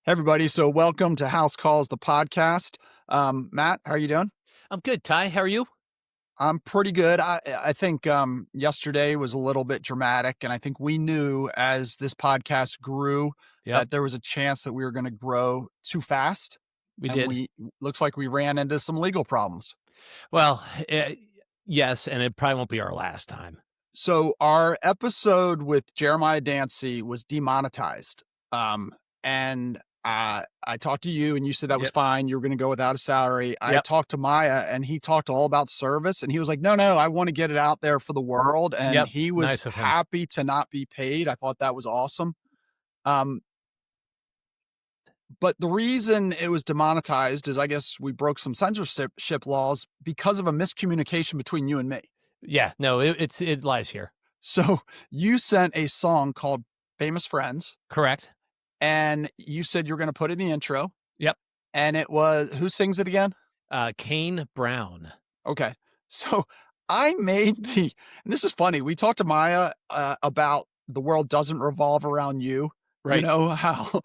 Hey everybody, so welcome to House Calls, the podcast. Matt, how are you doing? I'm good. Ty, how are you? I'm pretty good. I think yesterday was a little bit dramatic, and I think we knew as this podcast grew Yep, that there was a chance that we were going to grow too fast, we and did. we looks like we ran into some legal problems. Well, yes, and it probably won't be our last time. So our episode with Jeremiah Dancy was demonetized. And I talked to you and you said that was Yep, fine. You were going to go without a salary. I yep, talked to Maya and he talked all about service and he was like, no, I want to get it out there for the world. And yep. he was Nice of him. happy to not be paid. I thought that was awesome. Um, but the reason it was demonetized is I guess we broke some censorship laws because of a miscommunication between you and me. Yeah, no, it lies here. So you sent a song called Famous Friends, Correct. and you said you're going to put it in the intro. Yep. And it was, who sings it again? Kane Brown. Okay. So I made and this is funny. We talked to Maya about the world doesn't revolve around you. You Right. know, how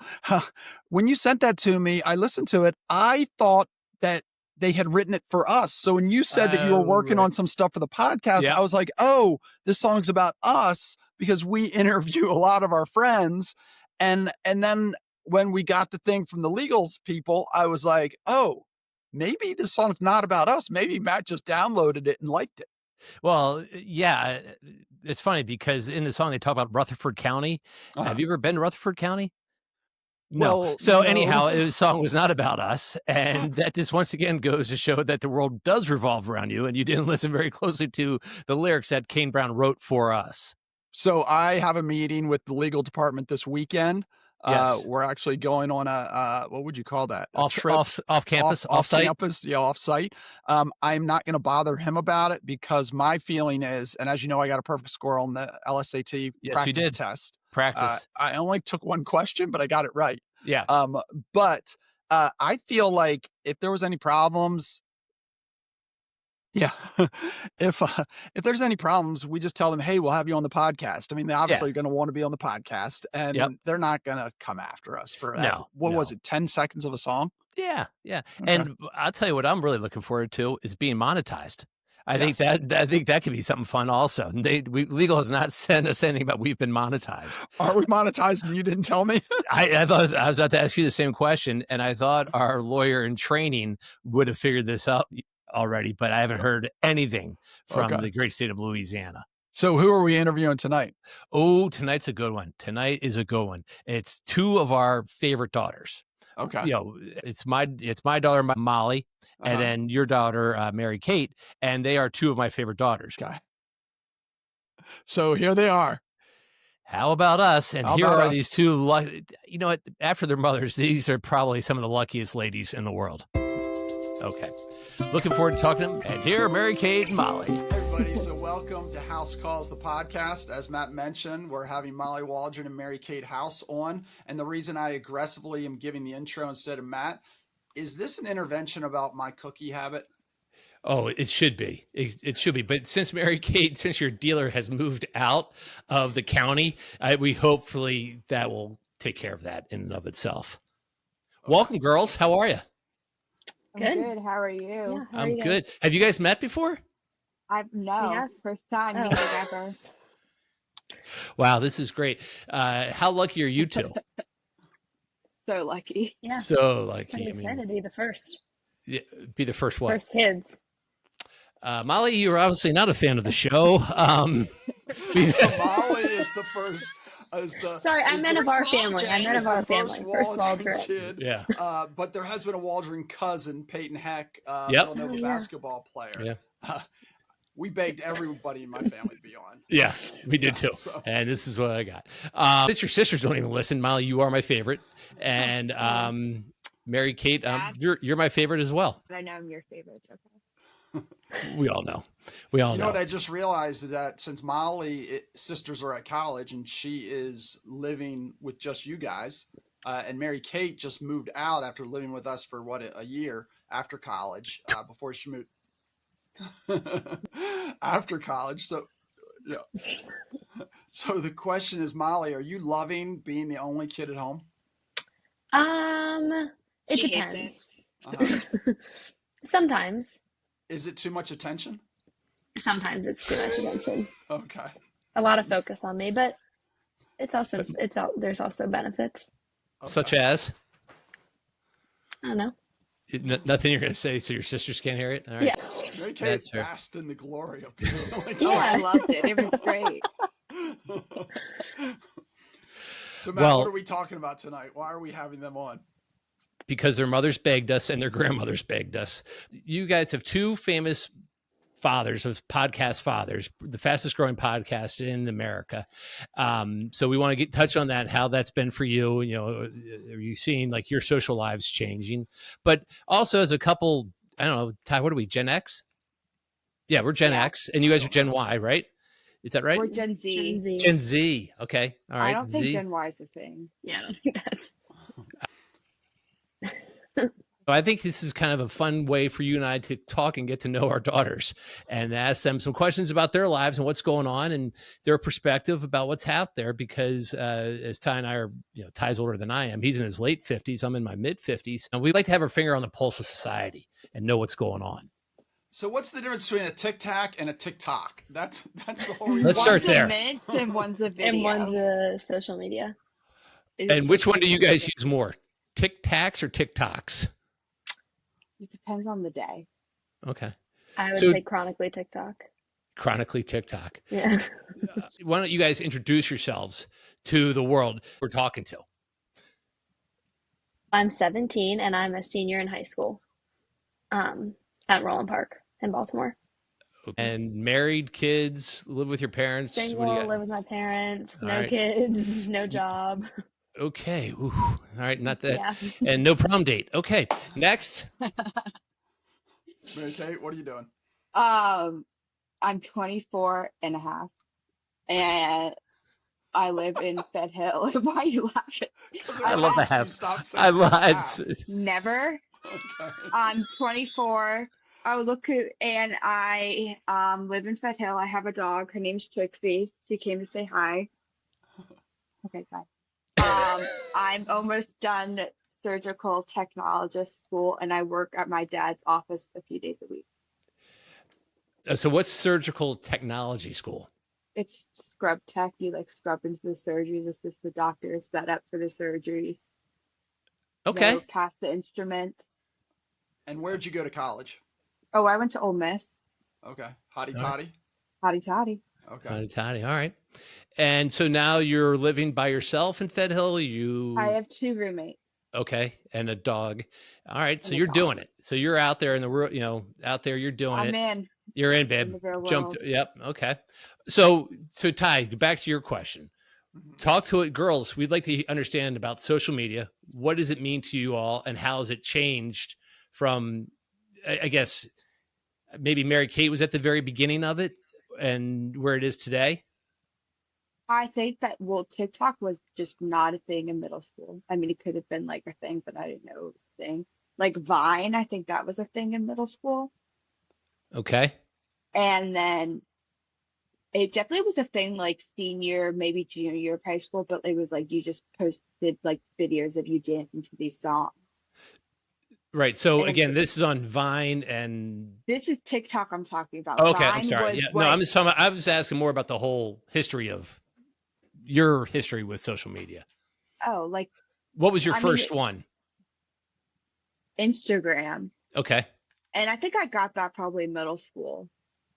when you sent that to me, I listened to it. I thought that they had written it for us. So when you said that you were working Right. on some stuff for the podcast, I Yep. was like, oh, this song's about us because we interview a lot of our friends. And then when we got the thing from the legals people, I was like, oh, maybe this song's not about us. Maybe Matt just downloaded it and liked it. Well, yeah, it's funny because in the song they talk about Rutherford County. Uh-huh. Have you ever been to Rutherford County? No. Well, So no. anyhow, the song was not about us, and that just once again goes to show that the world does revolve around you, and you didn't listen very closely to the lyrics that Kane Brown wrote for us. So I have a meeting with the legal department this weekend. Yes. We're actually going on a what would you call that? A Off trip off off off campus, off off-site? campus, off site. I'm not going to bother him about it because my feeling is, and as you know, I got a perfect score on the LSAT Yes, you practice did. test. Practice. I only took one question, but I got it right. Yeah. But I feel like if there was any problems, yeah. If there's any problems, we just tell them, "Hey, we'll have you on the podcast." I mean, they Yeah. obviously gonna wanna be on the podcast, Yep. and they're not gonna come after us for that. No, What was no. it, 10 seconds of a song? Yeah, yeah, Okay. and I'll tell you what I'm really looking forward to is being monetized. Yes. I think that could be something fun also. Legal has not sent us anything about we've been monetized. Are we monetized and you didn't tell me? I thought I was about to ask you the same question, and I thought our lawyer in training would have figured this out already, but I haven't heard anything from Okay. the great state of Louisiana. So who are we interviewing tonight? Oh, tonight's a good one. Tonight is a good one. It's two of our favorite daughters. Okay. You know, it's my daughter Molly, and Uh-huh. then your daughter Mary Kate, and they are two of my favorite daughters. Okay. So here they are. How about us? And How here about are us? these two. You know what? After their mothers, these are probably some of the luckiest ladies in the world. Okay, looking forward to talking to them. And here are Mary Kate and Molly. Everybody, so welcome to House Calls, the podcast. As Matt mentioned, we're having Molly Waldron and Mary Kate House on. And the reason I aggressively am giving the intro instead of Matt, is this an intervention about my cookie habit? Oh, it should be. It should be. But since Mary Kate, since your dealer has moved out of the county, we hopefully that will take care of that in and of itself. Okay. Welcome, girls. How are you? I'm Good. good. How are you? Yeah, how are I'm you good. guys? Have you guys met before? No, Yeah. first time Oh. meeting ever. Wow, this is great. How lucky are you two? So lucky. Yeah, So I'm lucky. I excited mean, to be the first be the first what? first kids. Molly, you're obviously not a fan of the show. So Molly is the first. Sorry, I is meant the- of our first family. I Waldron. meant is of our the family. First Waldron Waldron. kid. Yeah. But there has been a Waldron cousin, Peyton Heck, Yep. Villanova Oh, yeah. basketball player. Yeah. We begged everybody in my family to be on. Yeah, we did too. So- And this is what I got. Since your sisters don't even listen, Molly, you are my favorite. And Mary Kate, you're my favorite as well. But I know I'm your favorite. It's okay. We all know. We all You know know. what? I just realized that since Molly sisters are at college and she is living with just you guys, and Mary Kate just moved out after living with us for a year after college, before she moved after college. So, yeah. So the question is, Molly, are you loving being the only kid at home? It She hates it. depends. Uh-huh. Sometimes. Is it too much attention? Sometimes it's too much attention. Okay. A lot of focus on me, but it's also But there's also benefits. such Okay. as I don't know. nothing you're going to say, so your sisters can't hear it. All right. Yeah. Mary Kate That's fair. basked in the glory up here. Like, Oh, I Yeah. loved it. It was great. So Matt, Well- what are we talking about tonight? Why are we having them on? Because their mothers begged us and their grandmothers begged us. You guys have two famous fathers of podcast fathers, the fastest growing podcast in America. So we want to touch on that, how that's been for you. You know, are you seeing like your social lives changing? But also as a couple, I don't know, Ty, what are we, Gen X? Yeah, we're Gen Yeah. X, and you guys are Gen Y, right? Is that right? We're Gen Z. Gen Z. Gen Z. Okay. All right. I don't think Z. Gen Y is a thing. Yeah, I don't think that's. So I think this is kind of a fun way for you and I to talk and get to know our daughters and ask them some questions about their lives and what's going on and their perspective about what's out there. Because as Ty and I are, you know, Ty's older than I am. He's in his late 50s. I'm in my mid 50s. And we like to have our finger on the pulse of society and know what's going on. So what's the difference between a Tic Tac and a TikTok? That's the whole reason. Let's start One's there. a mint and one's a video. And one's a social media. It's And which just one do like you guys use more? Tic Tacs or TikToks? It depends on the day. Okay. I would So- say chronically TikTok. Chronically TikTok. Yeah. Why don't you guys introduce yourselves to the world we're talking to? I'm 17 and I'm a senior in high school at Roland Park in Baltimore. And married, kids, live with your parents. What do you Single, got? live with my parents, All no right. kids, no job. Okay. Ooh. All right. Not that. Yeah. And no prom date. Okay. Next. Mary Kate, what are you doing? I'm 24 and a half, and I live in Fed Hill. Why are you laughing? I love that. that. You stop saying I love that. it. Never. Okay. I'm 24. Oh, look who, and I live in Fed Hill. I have a dog. Her name's Trixie. She came to say hi. Okay, bye. I'm almost done surgical technologist school, and I work at my dad's office a few days a week. So what's surgical technology school? It's scrub tech. You like scrub into the surgeries, assist the doctors, set up for the surgeries. Okay. Know past the instruments. And where'd you go to college? Oh, I went to Ole Miss. Okay. Hottie All right. toddy. Hotty toddy. Okay. Tiny, tiny. All right. And so now you're living by yourself in Fed Hill. You I have 2 roommates. okay, and a dog. All right. So And a you're dog. doing it. So you're out there in the world. You know, out there. You're doing I'm it. in You're in, in babe. the real Jumped. world. Yep. Okay. So Ty, back to your question. Mhm. Talk to it, girls. We'd like to understand about social media. What does it mean to you all, and how has it changed from? I guess maybe Mary Kate was at the very beginning of it, and where it is today. I think that, well, TikTok was just not a thing in middle school. I mean, it could have been like a thing, but I didn't know it was a thing. Like Vine, I think that was a thing in middle school. Okay. And then it definitely was a thing like senior, maybe junior year of high school, but it was like you just posted like videos of you dancing to these songs. Right. So And again, this is on Vine and this is TikTok I'm talking about. okay, I'm Vine sorry. was Yeah, what, no, I'm just talking about, I was asking more about the whole history of your history with social media. oh, like What was your I mean, first one? Instagram. Okay. And I think I got that probably in middle school.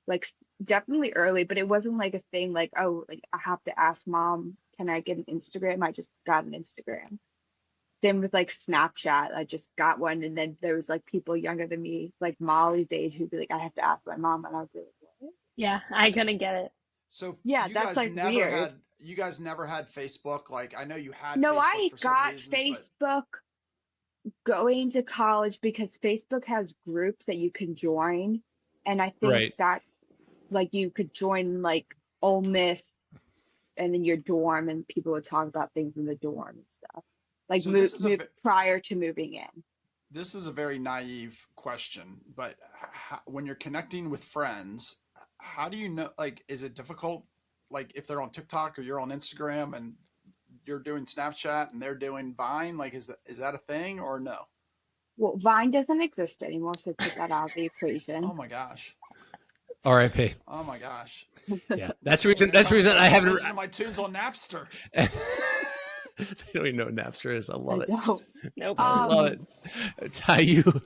Like definitely early, but it wasn't like a thing like, oh, like I have to ask mom, can I get an Instagram? I just got an Instagram. Same with like Snapchat. I just got one, and then there was like people younger than me, like Molly's age, who'd be like, I have to ask my mom, and I would be like, what? Yeah, I couldn't get it. So Yeah, you that's, guys like, never weird. had you guys never had Facebook. Like I know you had No, Facebook I for some got reasons, Facebook going to college because Facebook has groups that you can join, and I think Right. that's like you could join like Ole Miss and then your dorm, and people would talk about things in the dorm and stuff. Like So this is a prior to moving in. this is a very naive question, but when you're connecting with friends, how do you know? Like, is it difficult? Like, if they're on TikTok or you're on Instagram, and you're doing Snapchat and they're doing Vine? Like, is that a thing or no? Well, Vine doesn't exist anymore, so take that out of the Oh equation. my gosh. R.I.P. Oh my gosh. Yeah, that's the Can't reason. even That's the tell me reason I I can't haven't. listen to my tunes on Napster. They don't even know what Napster is. I I love it. don't. Nope. I love Um, it. Ty, you.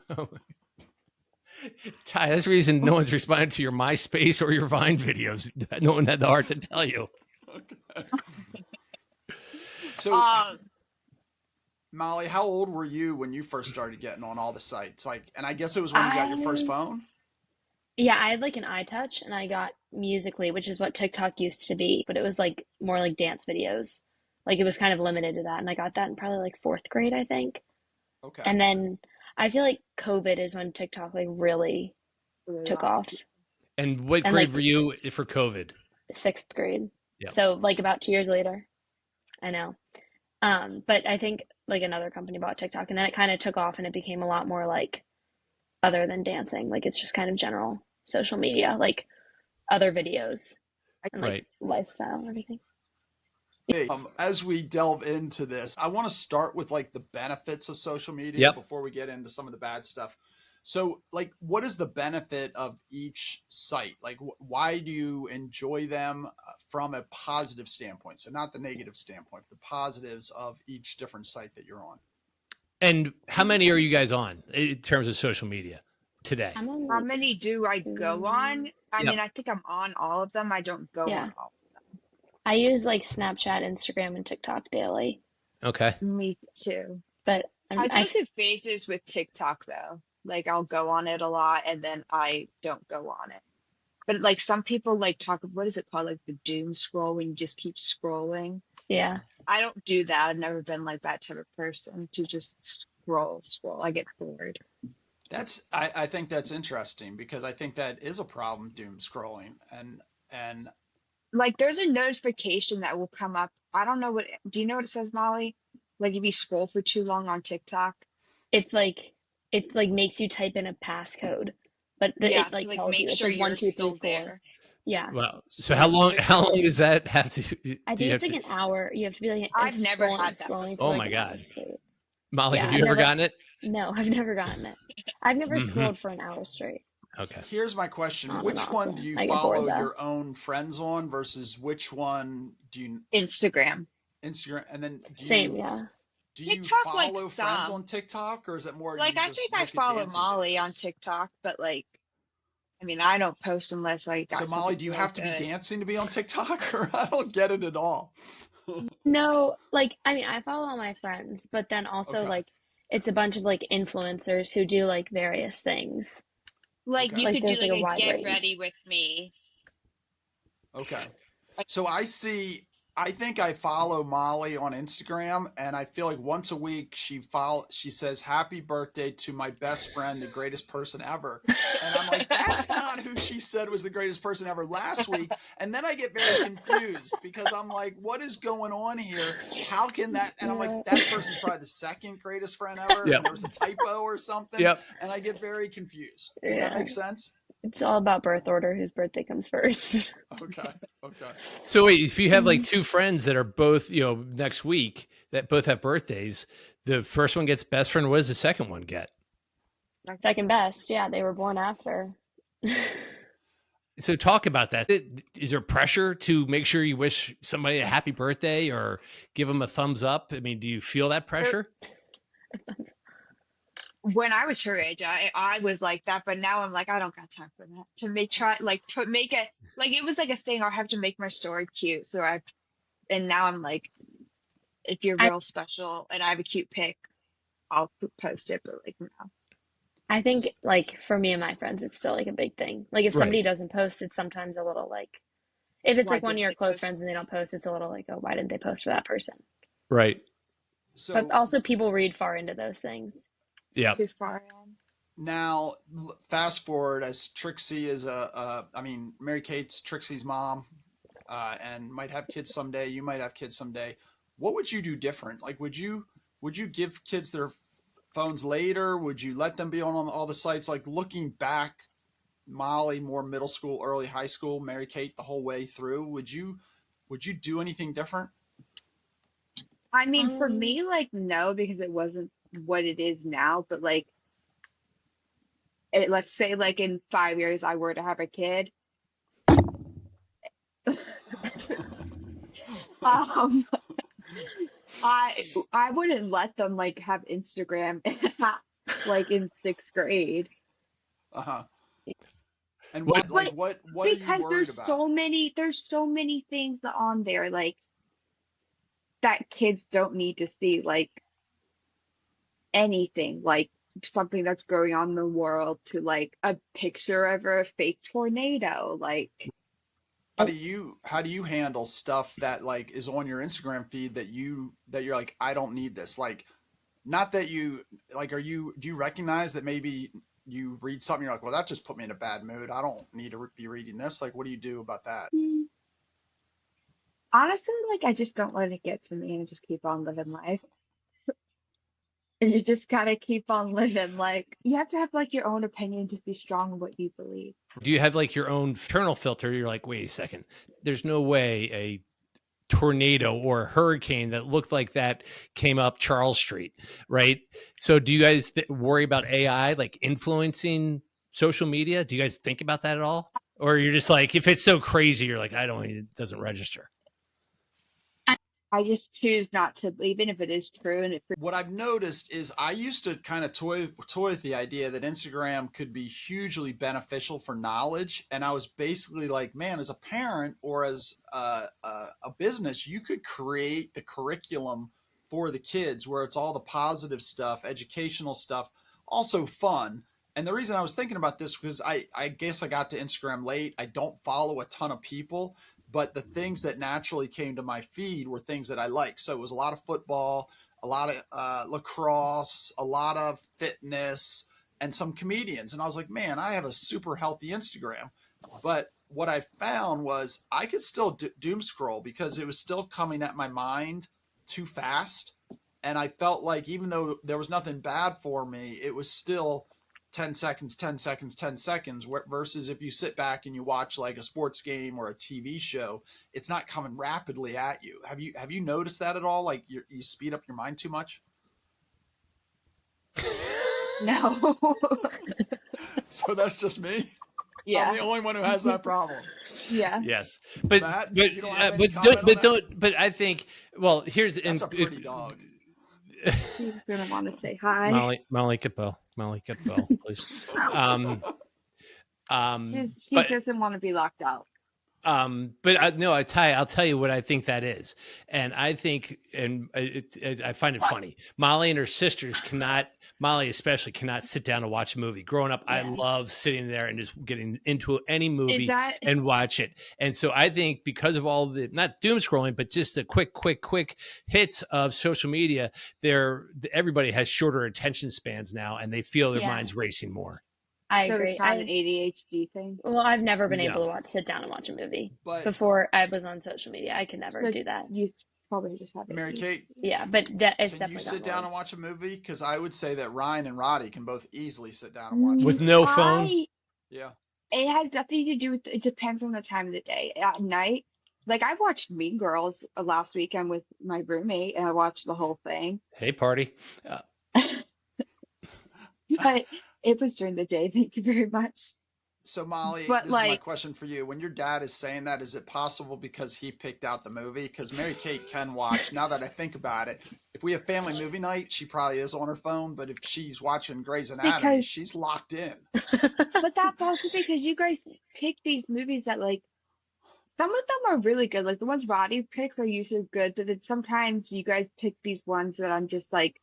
Ty, that's the reason no one's responded to your MySpace or your Vine videos. No one had the heart to tell you. Okay. So, um, Molly, how old were you when you first started getting on all the sites? Like, and I guess it was when you got your first I phone. Yeah, I had like an iTouch and I got Musically, which is what TikTok used to be, but it was like more like dance videos. Like it was kind of limited to that, and I got that in probably like fourth grade, I think. Okay. And then I feel like COVID is when TikTok like really really took long. off, And what and grade like were you for COVID? sixth grade. Yeah. So like about 2 years later, I know. But I think like another company bought TikTok, and then it kind of took off, and it became a lot more like other than dancing, like it's just kind of general social media, like other videos and like Right. lifestyle and everything. Hey, as we delve into this, I want to start with like the benefits of social media Yep. before we get into some of the bad stuff. So, like, what is the benefit of each site? Like, why do you enjoy them from a positive standpoint? So, not the negative standpoint, the positives of each different site that you're on. And how many are you guys on in terms of social media today? I'm on How like many do I go on? I Yep. mean, I think I'm on all of them. I don't go yeah. on all. I use like Snapchat, Instagram, and TikTok daily. Okay. Me too. But I I go through phases with TikTok though. Like I'll go on it a lot and then I don't go on it. But like some people like talk, what is it called? Like the doom scroll when you just keep scrolling. yeah. I don't do that. I've never been like that type of person to just scroll. I get bored. I think that's interesting because I think that is a problem, doom scrolling. And Like there's a notification that will come up. I don't know what, do you know what it says, Molly? Like if you scroll for too long on TikTok. It's like it like makes you type in a passcode, but Yeah, it to like like tells you make it's sure like one, you're two, three, still four. there. Yeah. Well, so so is how TikTok, long does that have to I do you think have it's like to an hour. You have to be like I've never had that scrolling for Oh before. like my an hour God. straight. Molly, Yeah, have I've you ever never gotten it? no, I've never gotten it. I've never Hmm. scrolled for an hour straight. Okay. here's my question. On and Which off, one yeah. do you I get bored follow though. your own friends on versus which one do you Instagram. Instagram? And then Same, yeah. do you TikTok like follow friends some. on TikTok or is it more Like you I think just I look at follow dancing Molly on videos? TikTok, but like I mean I don't post unless I So got Molly, something do you really have to be good. dancing to be on TikTok or I don't get it at all. No, like I mean, I follow all my friends, but then also Okay. like it's a bunch of like influencers who do like various things. Like Okay. you Like could do there's like like a a wide get range. ready with me. Okay. Like So I think I follow Molly on Instagram and I feel like once a week she says happy birthday to my best friend, the greatest person ever. And I'm like, that's not who she said was the greatest person ever last week. And then I get very confused because I'm like, what is going on here? How can that? And I'm like, Yeah. that person's probably the second greatest friend ever. Yep. And there was a typo or something. Yep. And I get very confused. Does that Yeah. make sense? It's all about birth order, whose birthday comes first. Okay. Okay. So wait, if you have like Mhm. two friends that are both, next week that both have birthdays, the first one gets best friend. What does the second one get? Second best. Yeah, they were born after. So talk about that. Is there pressure to make sure you wish somebody a happy birthday or give them a thumbs up? I mean, do you feel that pressure? when I was her age, I was like that, but now I'm like I don't got time for that. To make try like put make it like it was like a thing. I have to make my story cute, so I and now I'm like if you're I real special and I have a cute pic, I'll post it, but like no. I think like for me and my friends, it's still like a big thing. Like if Right. somebody doesn't post, it's sometimes a little like if it's Why like one of didn't your they close post friends for and they me? don't post, it's a little like, oh, why didn't they post for that person? Right. But So also people read far into those things. Yeah. Too far in. now, fast forward as Trixie is I mean, Mary Kate's Trixie's mom, and might have kids someday. You might have kids someday. What would you do different? Like, would you give kids their phones later? Would you let them be on all the sites? Like looking back, Molly more middle school, early high school, Mary Kate the whole way through. Would you do anything different? I mean, for Um, me, like, no, because it wasn't what it is now. But like, let's say, like, in 5 years, I were to have a kid. Um, I wouldn't let them like have Instagram like in sixth grade. Uh-huh. And What what, like, But what are you because worried about? there's so many things on there like that kids don't need to see, like anything, like something that's going on in the world to like a picture of a fake tornado, like How do you handle stuff that like is on your Instagram feed that you're like, I don't need this? Like, not that you like, do you recognize that maybe you read something, you're like, well, that just put me in a bad mood. I don't need to be reading this. Like, what do you do about that? hmm, honestly, like I just don't let it get to me and I just keep on living life. And you just gotta keep on living. Like you have to have like your own opinion, just be strong in what you believe. do you have like your own internal filter? You're like, wait a second, there's no way a tornado or a hurricane that looked like that came up Charles Street, right? So do you guys worry about AI like influencing social media? Do you guys think about that at all? Or you're just like, if it's so crazy, you're like, I don't, it doesn't register. I just choose not to, even if it is true and it. What I've noticed is I used to kind of toy with the idea that Instagram could be hugely beneficial for knowledge, and I was basically like, man, as a parent or as a business, you could create the curriculum for the kids where it's all the positive stuff, educational stuff, also fun. And the reason I was thinking about this was I guess I got to Instagram late. I don't follow a ton of people, but the things that naturally came to my feed were things that I like. So it was a lot of football, a lot of lacrosse, a lot of fitness, and some comedians. And I was like, man, I have a super healthy Instagram. But what I found was I could still doom scroll because it was still coming at my mind too fast. And I felt like even though there was nothing bad for me, it was still 10 seconds, 10 seconds, 10 seconds. Versus if you sit back and you watch like a sports game or a TV show, it's not coming rapidly at you. Have you noticed that at all? Like you speed up your mind too much? No. So that's just me. I'm Yeah. the only one who has that problem. Yeah. Yes, Matt, but you don't have any comment on but that? don't. But I think, well, here's That's a pretty dog. She's gonna want to say hi. Molly Capo, please. Um, She but doesn't want to be locked out. but no, I'll tell you what I think that is, and I think, and I find it funny. Molly and her sisters cannot, Molly especially, cannot sit down and watch a movie. Growing up, I Yeah. love sitting there and just getting into any Is movie that and watch it. And so I think because of all the not doom scrolling, but just the quick hits of social media, everybody has shorter attention spans now, and they feel their yeah, minds racing more. I so agree. it's not an ADHD thing? Well, I've never been able No. to sit down and watch a movie But before I was on social media. I could never So do that. you probably just have Mary Kate, ADHD. Yeah, but it's can you definitely gotten sit down and worse. watch a movie? Because I would say that Ryan and Roddy can both easily sit down and watch a With movie. no phone. Yeah. It has nothing to do with, it depends on the time of the day. At night, like I watched Mean Girls last weekend with my roommate and I watched the whole thing. Hey, party. But it was during the day, thank you very much. So Molly, But this is my like, question for you. When your dad is saying that, is it possible because he picked out the movie? Because Mary Kate can watch. Now that I think about it, if we have family movie night, she probably is on her phone. But if she's watching Grey's it's Anatomy, because, she's locked in. but that's also because you guys pick these movies that like, some of them are really good. Like the ones Roddy picks are usually good, but then sometimes you guys pick these ones that I'm just like,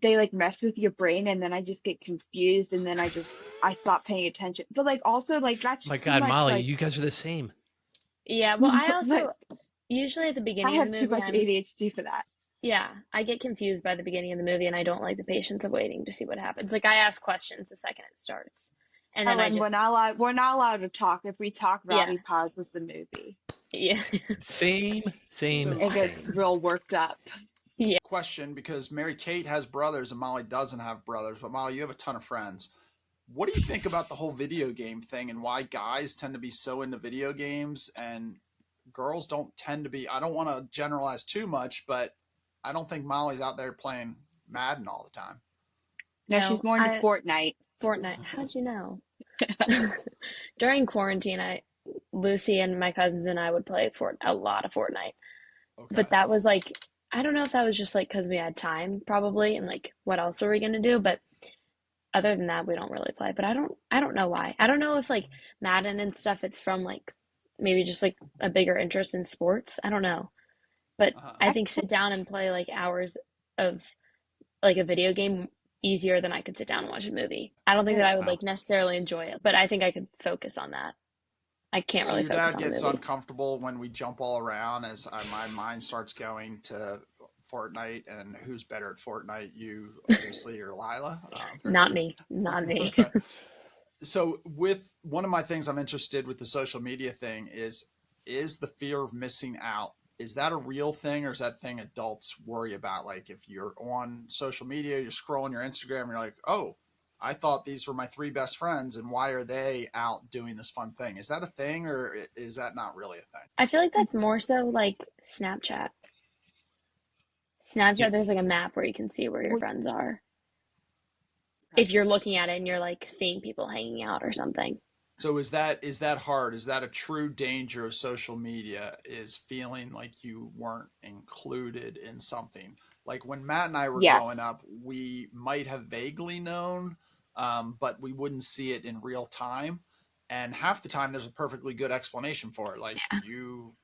they like mess with your brain and then I just get confused and then I stop paying attention. But like also like that's My too God, much Molly, like you guys are the same. Yeah, well, I but also usually at the I beginning of have the too movie, much ADHD for that. yeah, I get confused by the beginning of the movie and I don't like the patience of waiting to see what happens. Like I ask questions the second it starts. And then Oh, I and just, we're not allowed to talk. If we talk, yeah, Roddy pauses the movie yeah, Same, So and gets same. real worked up. yeah. question, because Mary Kate has brothers and Molly doesn't have brothers, but Molly, you have a ton of friends. What do you think about the whole video game thing and why guys tend to be so into video games? And girls don't tend to be, I don't want to generalize too much, but I don't think Molly's out there playing Madden all the time. No, she's No, more into Fortnite. Fortnite. How'd you know? During quarantine, Lucy and my cousins and I would play a lot of Fortnite. Okay. But that was like, I don't know if that was just like because we had time probably, and like what else were we gonna do? But other than that, we don't really play. But I don't know why. I don't know if like Madden and stuff, it's from like maybe just like a bigger interest in sports. I don't know. But Uh-huh. I think sit down and play like hours of like a video game easier than I could sit down and watch a movie. I don't think that I would Wow. like necessarily enjoy it, but I think I could focus on that. I can't So really your focus dad on a gets movie. uncomfortable when we jump all around as my mind starts going to Fortnite and who's better at Fortnite, you obviously or Lila. Not me. Not me. Okay. So with one of my things I'm interested with the social media thing is the fear of missing out. Is that a real thing or is that thing adults worry about? Like if you're on social media, you're scrolling your Instagram, you're like, oh, I thought these were my three best friends and why are they out doing this fun thing? Is that a thing or is that not really a thing? I feel like that's more so like Snapchat. Yeah. Snapchat, there's like a map where you can see where your friends are. If you're looking at it and you're like seeing people hanging out or something. So is that hard? Is that a true danger of social media is feeling like you weren't included in something? Like when Matt and I were growing Yes. up, we might have vaguely known, but we wouldn't see it in real time. And half the time, there's a perfectly good explanation for it. Like you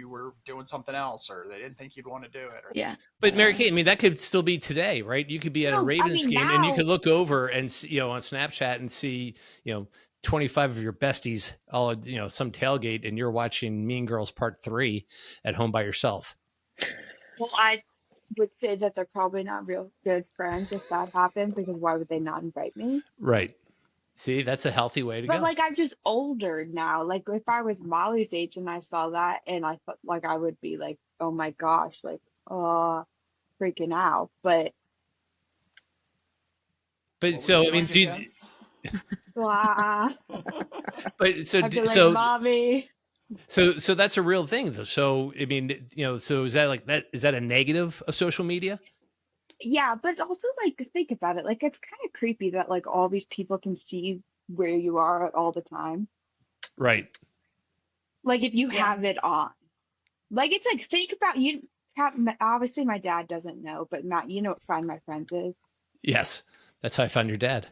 were doing something else, or they didn't think you'd want to do it, or Yeah. But Mary Kate, I mean, that could still be today, right? You could be at a No, I Ravens mean game and you now. could look over and see, on Snapchat and see, 25 of your besties all at, some tailgate and you're watching Mean Girls Part 3 at home by yourself. Well, I would say that they're probably not real good friends if that happened because why would they not invite me? Right. See, that's a healthy way to But go. like I'm just older now. Like if I was Molly's age and I saw that and I thought like I would be like, oh my gosh, like freaking out. But But what would it so, be I mean, like again? blah, but so, I'd be like, so, mommy. so that's a real thing though. So, I mean, so is that like that, is that a negative of social media? Yeah, but it's also like think about it. Like it's kind of creepy that like all these people can see where you are all the time. Right. Like if you Yeah. have it on. Like it's like think about you have obviously my dad doesn't know, but Matt, you know what Find My Friends is? Yes. That's how I found your dad.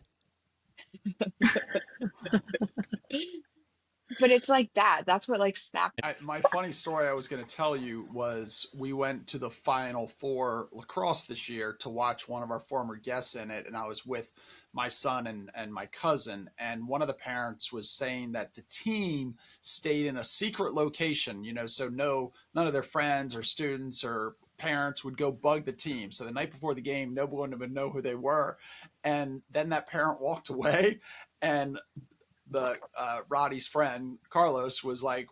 But it's like that. That's what like Snap. My funny story I was going to tell you was we went to the Final Four lacrosse this year to watch one of our former guests in it, and I was with my son and my cousin, and one of the parents was saying that the team stayed in a secret location, so none of their friends or students or parents would go bug the team. So the night before the game, no one would know who they were, and then that parent walked away, and the Roddy's friend Carlos was like,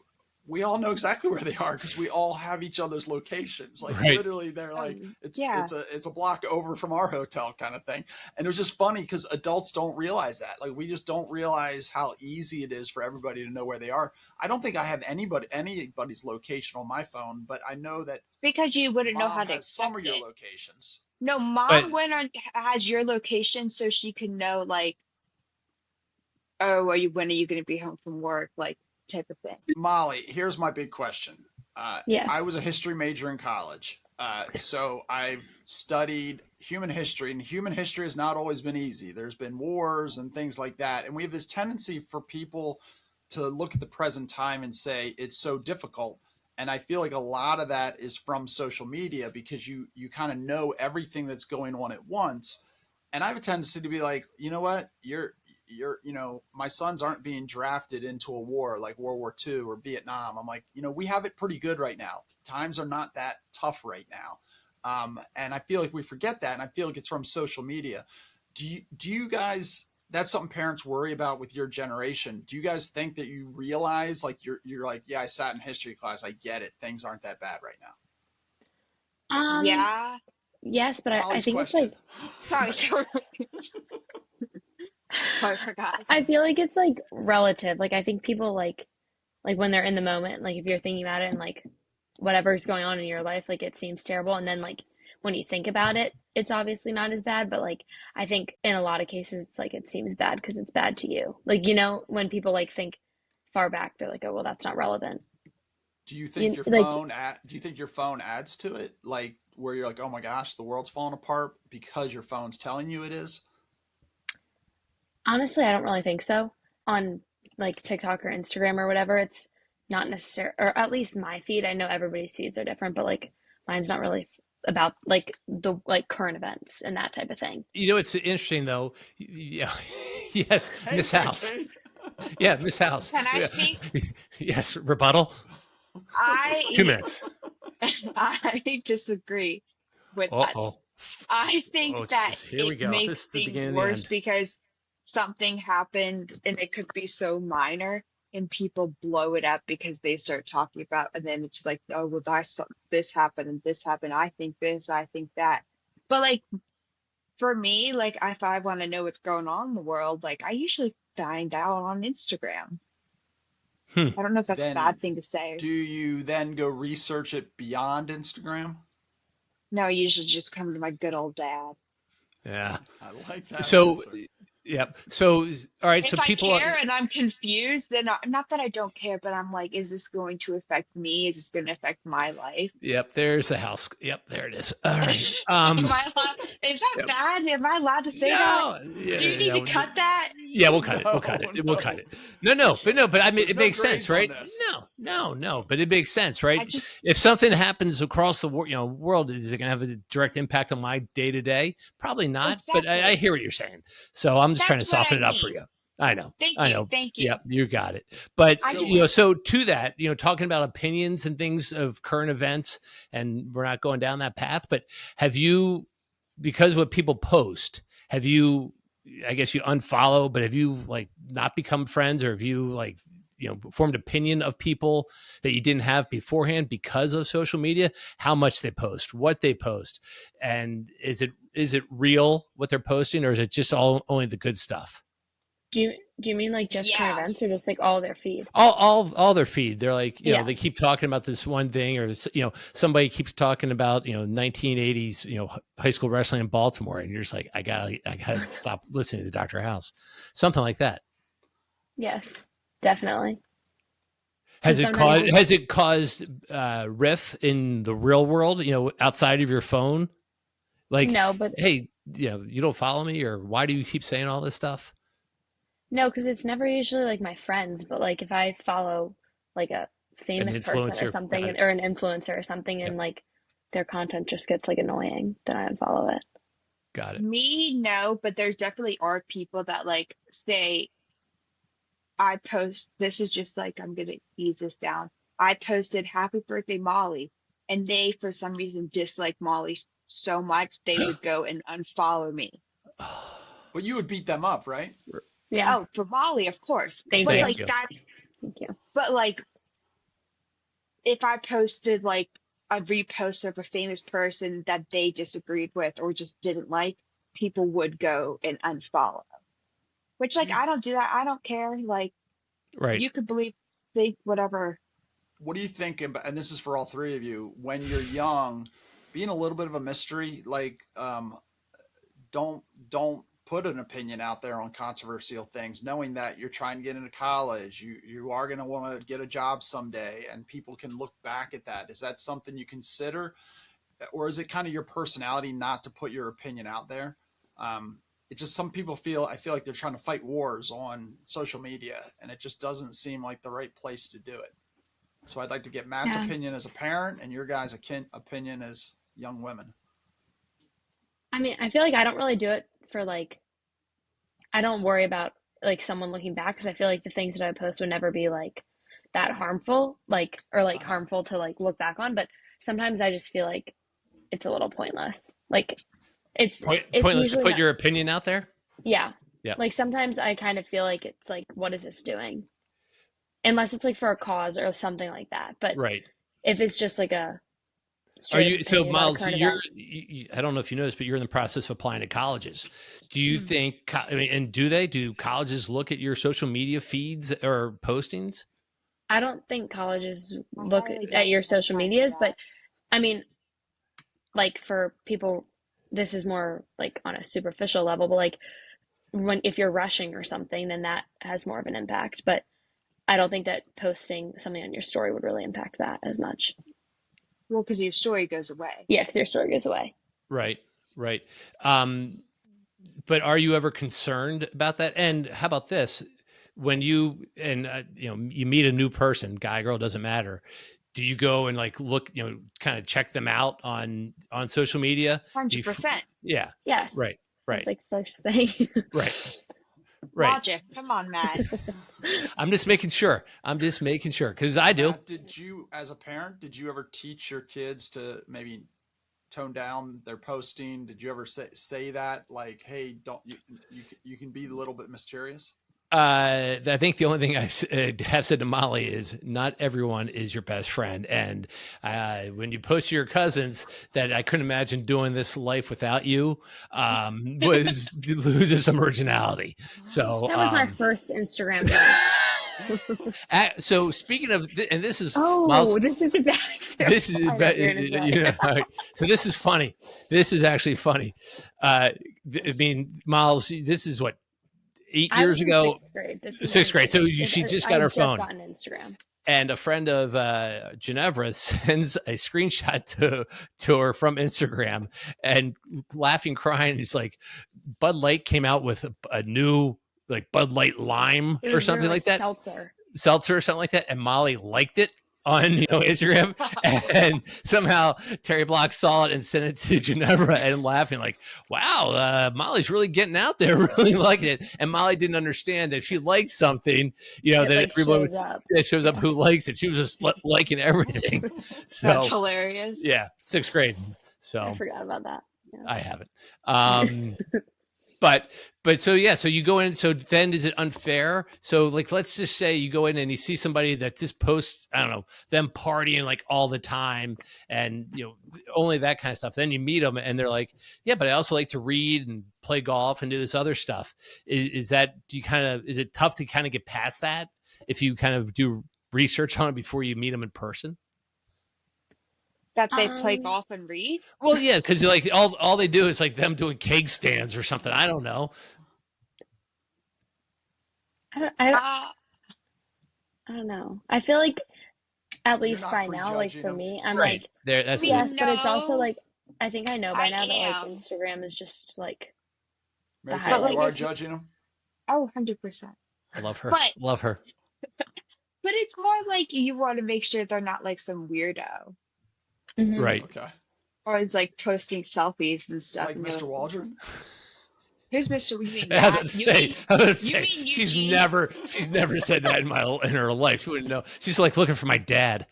we all know exactly where they are because we all have each other's locations. Like Right. literally, they're like Yeah. it's a block over from our hotel kind of thing. And it was just funny because adults don't realize that. Like we just don't realize how easy it is for everybody to know where they are. I don't think I have anybody's location on my phone, but I know that Because you wouldn't know mom how to has some of accept your it. locations. No, But mom went on has your location so she can know like, oh, when are you going to be home from work, like type of thing. Molly, here's my big question. Yes. I was a history major in college. So I've studied human history, and human history has not always been easy. There's been wars and things like that. And we have this tendency for people to look at the present time and say it's so difficult. And I feel like a lot of that is from social media because you kind of know everything that's going on at once. And I have a tendency to be like, you know what, my sons aren't being drafted into a war like World War II or Vietnam. I'm like, we have it pretty good right now. Times are not that tough right now. And I feel like we forget that. And I feel like it's from social media. Do you guys, that's something parents worry about with your generation. Do you guys think that you realize like, you're like, yeah, I sat in history class. I get it. Things aren't that bad right now. Um, Yeah. yes, but I Molly's think it's question. like Sorry, sorry. Sorry, I forgot. I feel like it's like relative. Like I think people like Like when they're in the moment, like if you're thinking about it and like whatever's going on in your life, like it seems terrible. And then like when you think about it, it's obviously not as bad. But like I think in a lot of cases, it's like it seems bad because it's bad to you. Like, when people like think far back, they're like, oh, well, that's not relevant. Do you think your Like, phone do you think your phone adds to it? Like where you're like, oh my gosh, the world's falling apart because your phone's telling you it is? honestly, I don't really think so. On like TikTok or Instagram or whatever, it's not necessary, or at least my feed. I know everybody's feeds are different, but like mine's not really about like the like current events and that type of thing. It's interesting though. Yeah. Yes, Hey, Miss House. Kate. Yeah, Miss House. Can I Yeah. speak? Yes, rebuttal. I 2 minutes. I disagree with that. Uh-oh. I Oh, think it's that just, here we it go. This makes is the things beginning of the worse end. because something happened and it could be so minor and people blow it up because they start talking about, and then it's like, oh well, I saw this happened and this happened. I think this, I think that. But like for me, like if I want to know what's going on in the world, like I usually find out on Instagram. Hmm. I don't know if that's a Then bad thing to say. do you then go research it beyond Instagram? No, I usually just come to my good old dad. Yeah. I like that So, answer. yeah. So, all right. So If I people, care and I'm confused, then not that I don't care, but I'm like, is this going to affect me? Is this going to affect my life? yep, there's the house. Yep, there it is. All right. Am I allowed? Is that Yep. bad? Am I allowed to say that? No, yeah, Do you need to cut that? yeah, we'll cut it. We'll cut it. We'll No. cut it. But I mean, There's it no makes sense, grades on right? this. No, but it makes sense, I right? just If something happens across the world, is it going to have a direct impact on my day to day? Probably not. But I exactly. hear what you're saying. So I'm just trying to That's what soften I it up for mean. you. I know. Thank I you. know. Thank you. Yep, you got it. But I So just so to that, talking about opinions and things of current events, and we're not going down that path. But have you, because what people post, have you? I guess you unfollow, but have you like not become friends, or have you like formed opinion of people that you didn't have beforehand because of social media? How much they post, what they post, and is it real what they're posting, or is it just only the good stuff? Do you mean like just current yeah. events or just like all their feed? All their feed, they're like, Yeah. they keep talking about this one thing, or somebody keeps talking about 1980s high school wrestling in Baltimore, and you're just like, I gotta stop listening to Dr. House, something like that. Yes, definitely. Has Because it sometimes caused it's has it caused riff in the real world, outside of your phone, like, no, but hey, you don't follow me, or why do you keep saying all this stuff? no, because it's never usually like my friends, but like if I follow like a An famous person or influencer, something, got it. or an influencer or something, Yep, and like their content just gets like annoying, then I unfollow it. got it. Me, no, but there's definitely are people that like say I post, this is just like, I'm gonna ease this down. I posted happy birthday, Molly, and they, for some reason, dislike Molly so much, they would go and unfollow me. But you would beat them up, right? Yeah, Oh, for Molly, of course. thank But you, Thank like you. that, thank you. but like if I posted like a repost of a famous person that they disagreed with or just didn't like, people would go and unfollow. Which Do like you I don't do that. I don't care. Like Right. you could believe, think whatever. what do you think about, and this is for all three of you, when you're young, being a little bit of a mystery, like don't put an opinion out there on controversial things, knowing that you're trying to get into college, you are going to want to get a job someday, and people can look back at that. Is that something you consider, or is it kind of your personality not to put your opinion out there? It's just some people I feel like they're trying to fight wars on social media, and it just doesn't seem like the right place to do it. So I'd like to get Matt's Yeah, opinion as a parent and your guys' opinion as young women. I mean, I feel like I don't really do it for like I don't worry about like someone looking back because I feel like the things that I post would never be like that harmful, like or like Uh-huh. harmful to like look back on. But sometimes I just feel like it's a little pointless. Like it's it's Pointless to usually put not. your opinion out there. Yeah, Yeah. like sometimes I kind of feel like it's like, what is this doing? Unless it's like for a cause or something like that. But Right. if it's just like a Are straight up you so opinion about a Miles? current event, I don't know if you noticed, but you're in the process of applying to colleges. Do you Mhm. think? I mean, and do colleges look at your social media feeds or postings? I don't think colleges I look highly at doubt your they have social time for medias, that. but I mean, like for people, this is more like on a superficial level, but like when if you're rushing or something, then that has more of an impact. But I don't think that posting something on your story would really impact that as much. Well, because your story goes away. Yeah, because your story goes away. Right, right. Um, but are you ever concerned about that? And how about this? When you and you meet a new person, guy, girl, doesn't matter. Do you go and like look, kind of check them out on social media? Do you? 100%. Yeah, Yes, right, that's right, like the first thing. right, right. Logic. Come on, Matt. I'm just making sure. I'm just making sure because I do. Matt, did you, as a parent, did you ever teach your kids to maybe tone down their posting? Did you ever say that, like, hey, don't you can be a little bit mysterious? I think the only thing I have said to Molly is not everyone is your best friend. And when you post to your cousins that I couldn't imagine doing this life without you, was loses some originality. So, That was my first Instagram post. so speaking of, and this is Oh, Miles. this is a bad This example. is, I know what you're gonna say. so this is funny. This is actually funny. I mean, Miles, this is what, eight I years was in ago, sixth grade. This was sixth grade. early. So she just I got her had just phone, gotten Instagram. and a friend of Ginevra sends a screenshot to her from Instagram, and laughing, crying. He's like, Bud Light came out with a new like Bud Light Lime It or was their something like like that, seltzer. seltzer or something like that, and Molly liked it on Instagram, and somehow Terry Block saw it and sent it to Ginevra and laughing like, wow, Molly's really getting out there, really liking it. And Molly didn't understand that if she liked something, It that like everyone would shows up. that shows up Yeah. who likes it. She was just liking everything. That's So hilarious. yeah, sixth grade. I So forgot about that. Yeah. I haven't. But so yeah, so you go in. So then, is it unfair? So like, let's just say you go in and you see somebody that just posts, I don't know, them partying like all the time, and only that kind of stuff. Then you meet them, and they're like, yeah, but I also like to read and play golf and do this other stuff. Is that, do you kind of, is it tough to kind of get past that if you kind of do research on it before you meet them in person? That they play golf and read? Well, yeah, because like all they do is like them doing keg stands or something. I don't know. I don't know. I feel like at You're least not by now, like prejudging for them. me, I'm Right like, there. That's We it. yes, but it's also know. like I think I know by I now that like am. Instagram is just like the Mary But Kate, like you are highlights. judging them. Oh, 100%. I love her. But Love her. it's more like you want to make sure they're not like some weirdo. Hmm. Right. Okay, Or it's like posting selfies and stuff. like And you're Mr. like, Waldron. who's Mr. You mean I was gonna Matt? say, I was gonna say, mean she's Eugene? never said that in her life. She wouldn't know. She's like looking for my dad.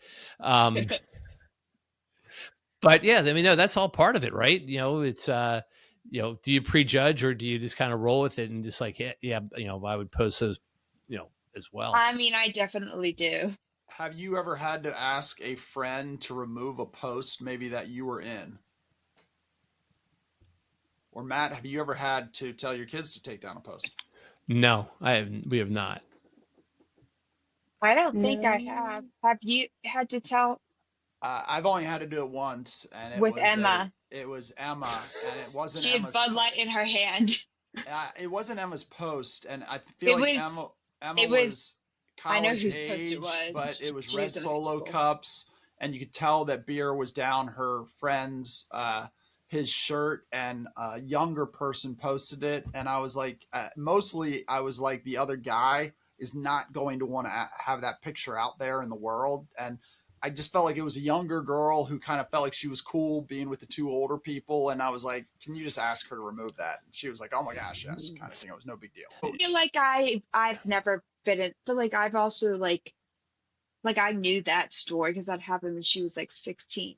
But yeah, I mean, no, that's all part of it, right? It's do you prejudge or do you just kind of roll with it and just like, yeah, I would post those, as well. I mean, I definitely do. Have you ever had to ask a friend to remove a post maybe that you were in? Or Matt, have you ever had to tell your kids to take down a post? No, I haven't. We have not. I don't think I No. have. Have you had to tell I've only had to do it once, and with Emma? it was Emma, and it wasn't She had Emma's. Bud Light in her hand. It wasn't Emma's post, and I feel It like was. Emma It was. was I know college whose post it age, was. but it was She red was in high Solo school. cups, and you could tell that beer was down her friend's his shirt, and a younger person posted it, and I was like, mostly I was like, the other guy is not going to want to have that picture out there in the world, and I just felt like it was a younger girl who kind of felt like she was cool being with the two older people. And I was like, can you just ask her to remove that? And she was like, oh my gosh, yes, kind of thing. It was no big deal. I feel like I've never been in. But like I've also like I knew that story because that happened when she was like 16.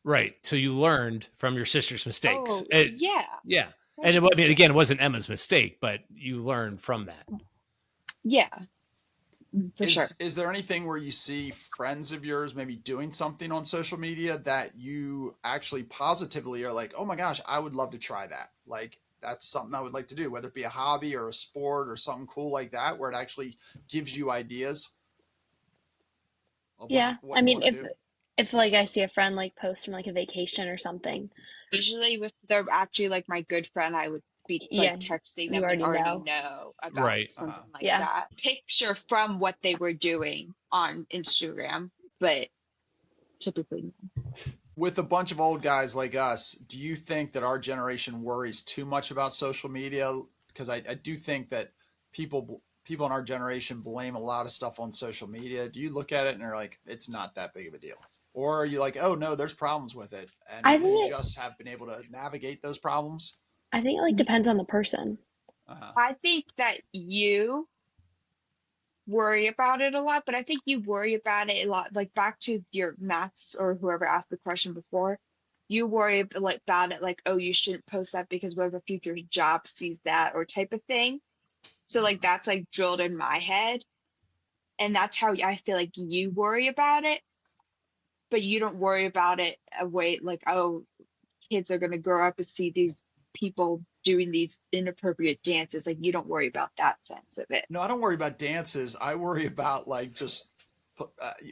Right. So you learned from your sister's mistakes. Oh yeah. Yeah. And I mean, again, it wasn't Emma's mistake, but you learned from that. Yeah. For sure. Is there anything where you see friends of yours maybe doing something on social media that you actually positively are like, oh my gosh, I would love to try that. Like that's something I would like to do, whether it be a hobby or a sport or something cool like that, where it actually gives you ideas? of Yeah. what I you mean, want to do. if like I see a friend like post from like a vacation or something, Usually, if they're actually like my good friend, I would be like yeah, texting you them and already already know. know about Right. Uh-huh. something like Yeah. that. Picture from what they were doing on Instagram, but typically no. With a bunch of old guys like us, do you think that our generation worries too much about social media? Because I do think that people in our generation blame a lot of stuff on social media. Do you look at it and are like, it's not that big of a deal? Or are you like, oh no, there's problems with it, and I we think just have been able to navigate those problems? it like depends on the person. Uh-huh. I think that you worry about it a lot, but I think you worry about it a lot. Like back to your maths or whoever asked the question before, you worry like about it like, oh, you shouldn't post that because what if a future job sees that or type of thing. So like that's like drilled in my head, and that's how I feel like you worry about it, but you don't worry about it a way like, oh, kids are gonna grow up and see these people doing these inappropriate dances. Like you don't worry about that sense of it. No, I don't worry about dances. I worry about like just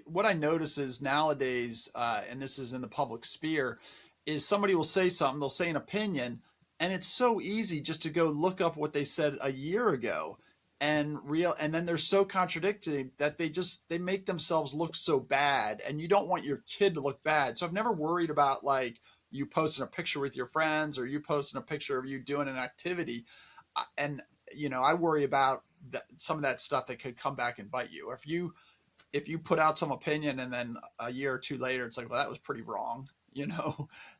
what I notice is nowadays, and this is in the public sphere, is somebody will say something, they'll say an opinion, and it's so easy just to go look up what they said a year ago, and then they're so contradictory that they make themselves look so bad, and you don't want your kid to look bad. So I've never worried about like you posting a picture with your friends or you posting a picture of you doing an activity, and I worry about some of that stuff that could come back and bite you. If you put out some opinion and then a year or two later it's like, well, that was pretty wrong.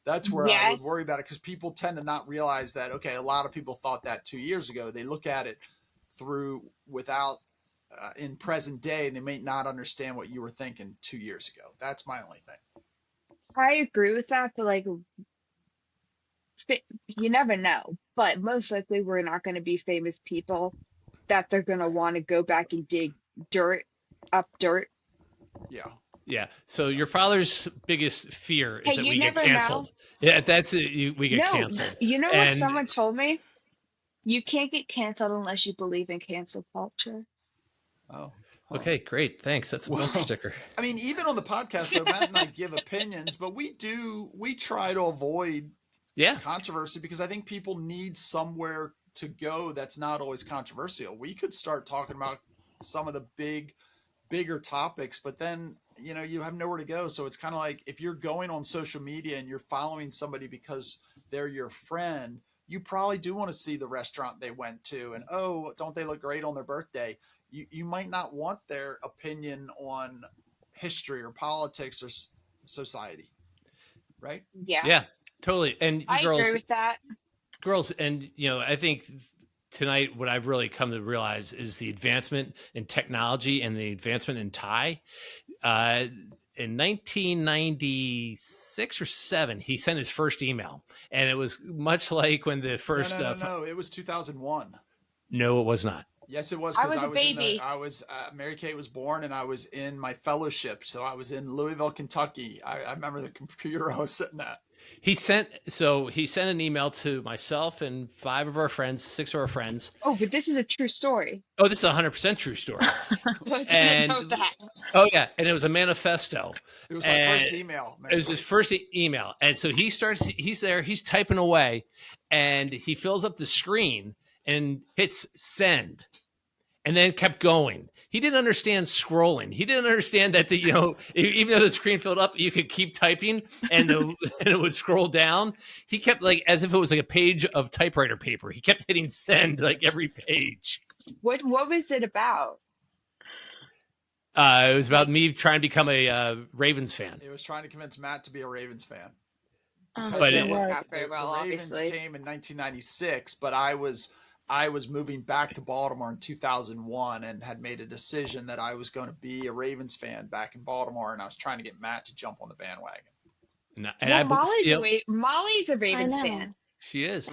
That's where I would worry Yes. about it, because people tend to not realize that, okay, a lot of people thought that 2 years ago. They look at it through without in present day, and they may not understand what you were thinking 2 years ago. That's my only thing. I agree with that, but like you never know. But most likely, we're not going to be famous people that they're going to want to go back and dig dirt up dirt. Yeah. Yeah. So your father's biggest fear Hey, is that you we get never know. canceled. Yeah, that's it. We get No, canceled. you know what And someone told me? You can't get canceled unless you believe in cancel culture. Oh, huh. okay, great. Thanks. That's a bumper Well, sticker. I mean, even on the podcast though, Matt and I give opinions, but we try to avoid Yeah. controversy, because I think people need somewhere to go that's not always controversial. We could start talking about some of the bigger topics, but then you have nowhere to go. So it's kind of like, if you're going on social media and you're following somebody because they're your friend, you probably do want to see the restaurant they went to, and oh, don't they look great on their birthday. You might not want their opinion on history or politics or society, right? Yeah, Yeah, totally. And you I agree girls, with that. and I think tonight what I've really come to realize is the advancement in technology and the advancement in Thai. Uh, in 1996 or 7, he sent his first email, and it was much like when the No, first. no, no, no. It was 2001. No, it was not. Yes, it was, I because was a baby. Mary Kate was born, and I was in my fellowship. So I was in Louisville, Kentucky. I remember the computer I was sitting at. He sent an email to myself and 6 of our friends. Oh, but this is a true story. Oh, this is 100% true story. I didn't know And that. oh yeah, and it was a manifesto. It was my And first email, it Mary was his Kate. first email. And so he's there, he's typing away, and he fills up the screen and hits send, and then kept going. He didn't understand scrolling. He didn't understand that even though the screen filled up, you could keep typing and, and it would scroll down. He kept, like, as if it was like a page of typewriter paper. He kept hitting send like every page. What was it about? It was about Like, me trying to become a Ravens fan. It was trying to convince Matt to be a Ravens fan. that But didn't it, work What out very the well, Ravens obviously. came in 1996, but I was moving back to Baltimore in 2001 and had made a decision that I was going to be a Ravens fan back in Baltimore, and I was trying to get Matt to jump on the bandwagon. and Well, I, Molly's a I Ravens know. fan. she is.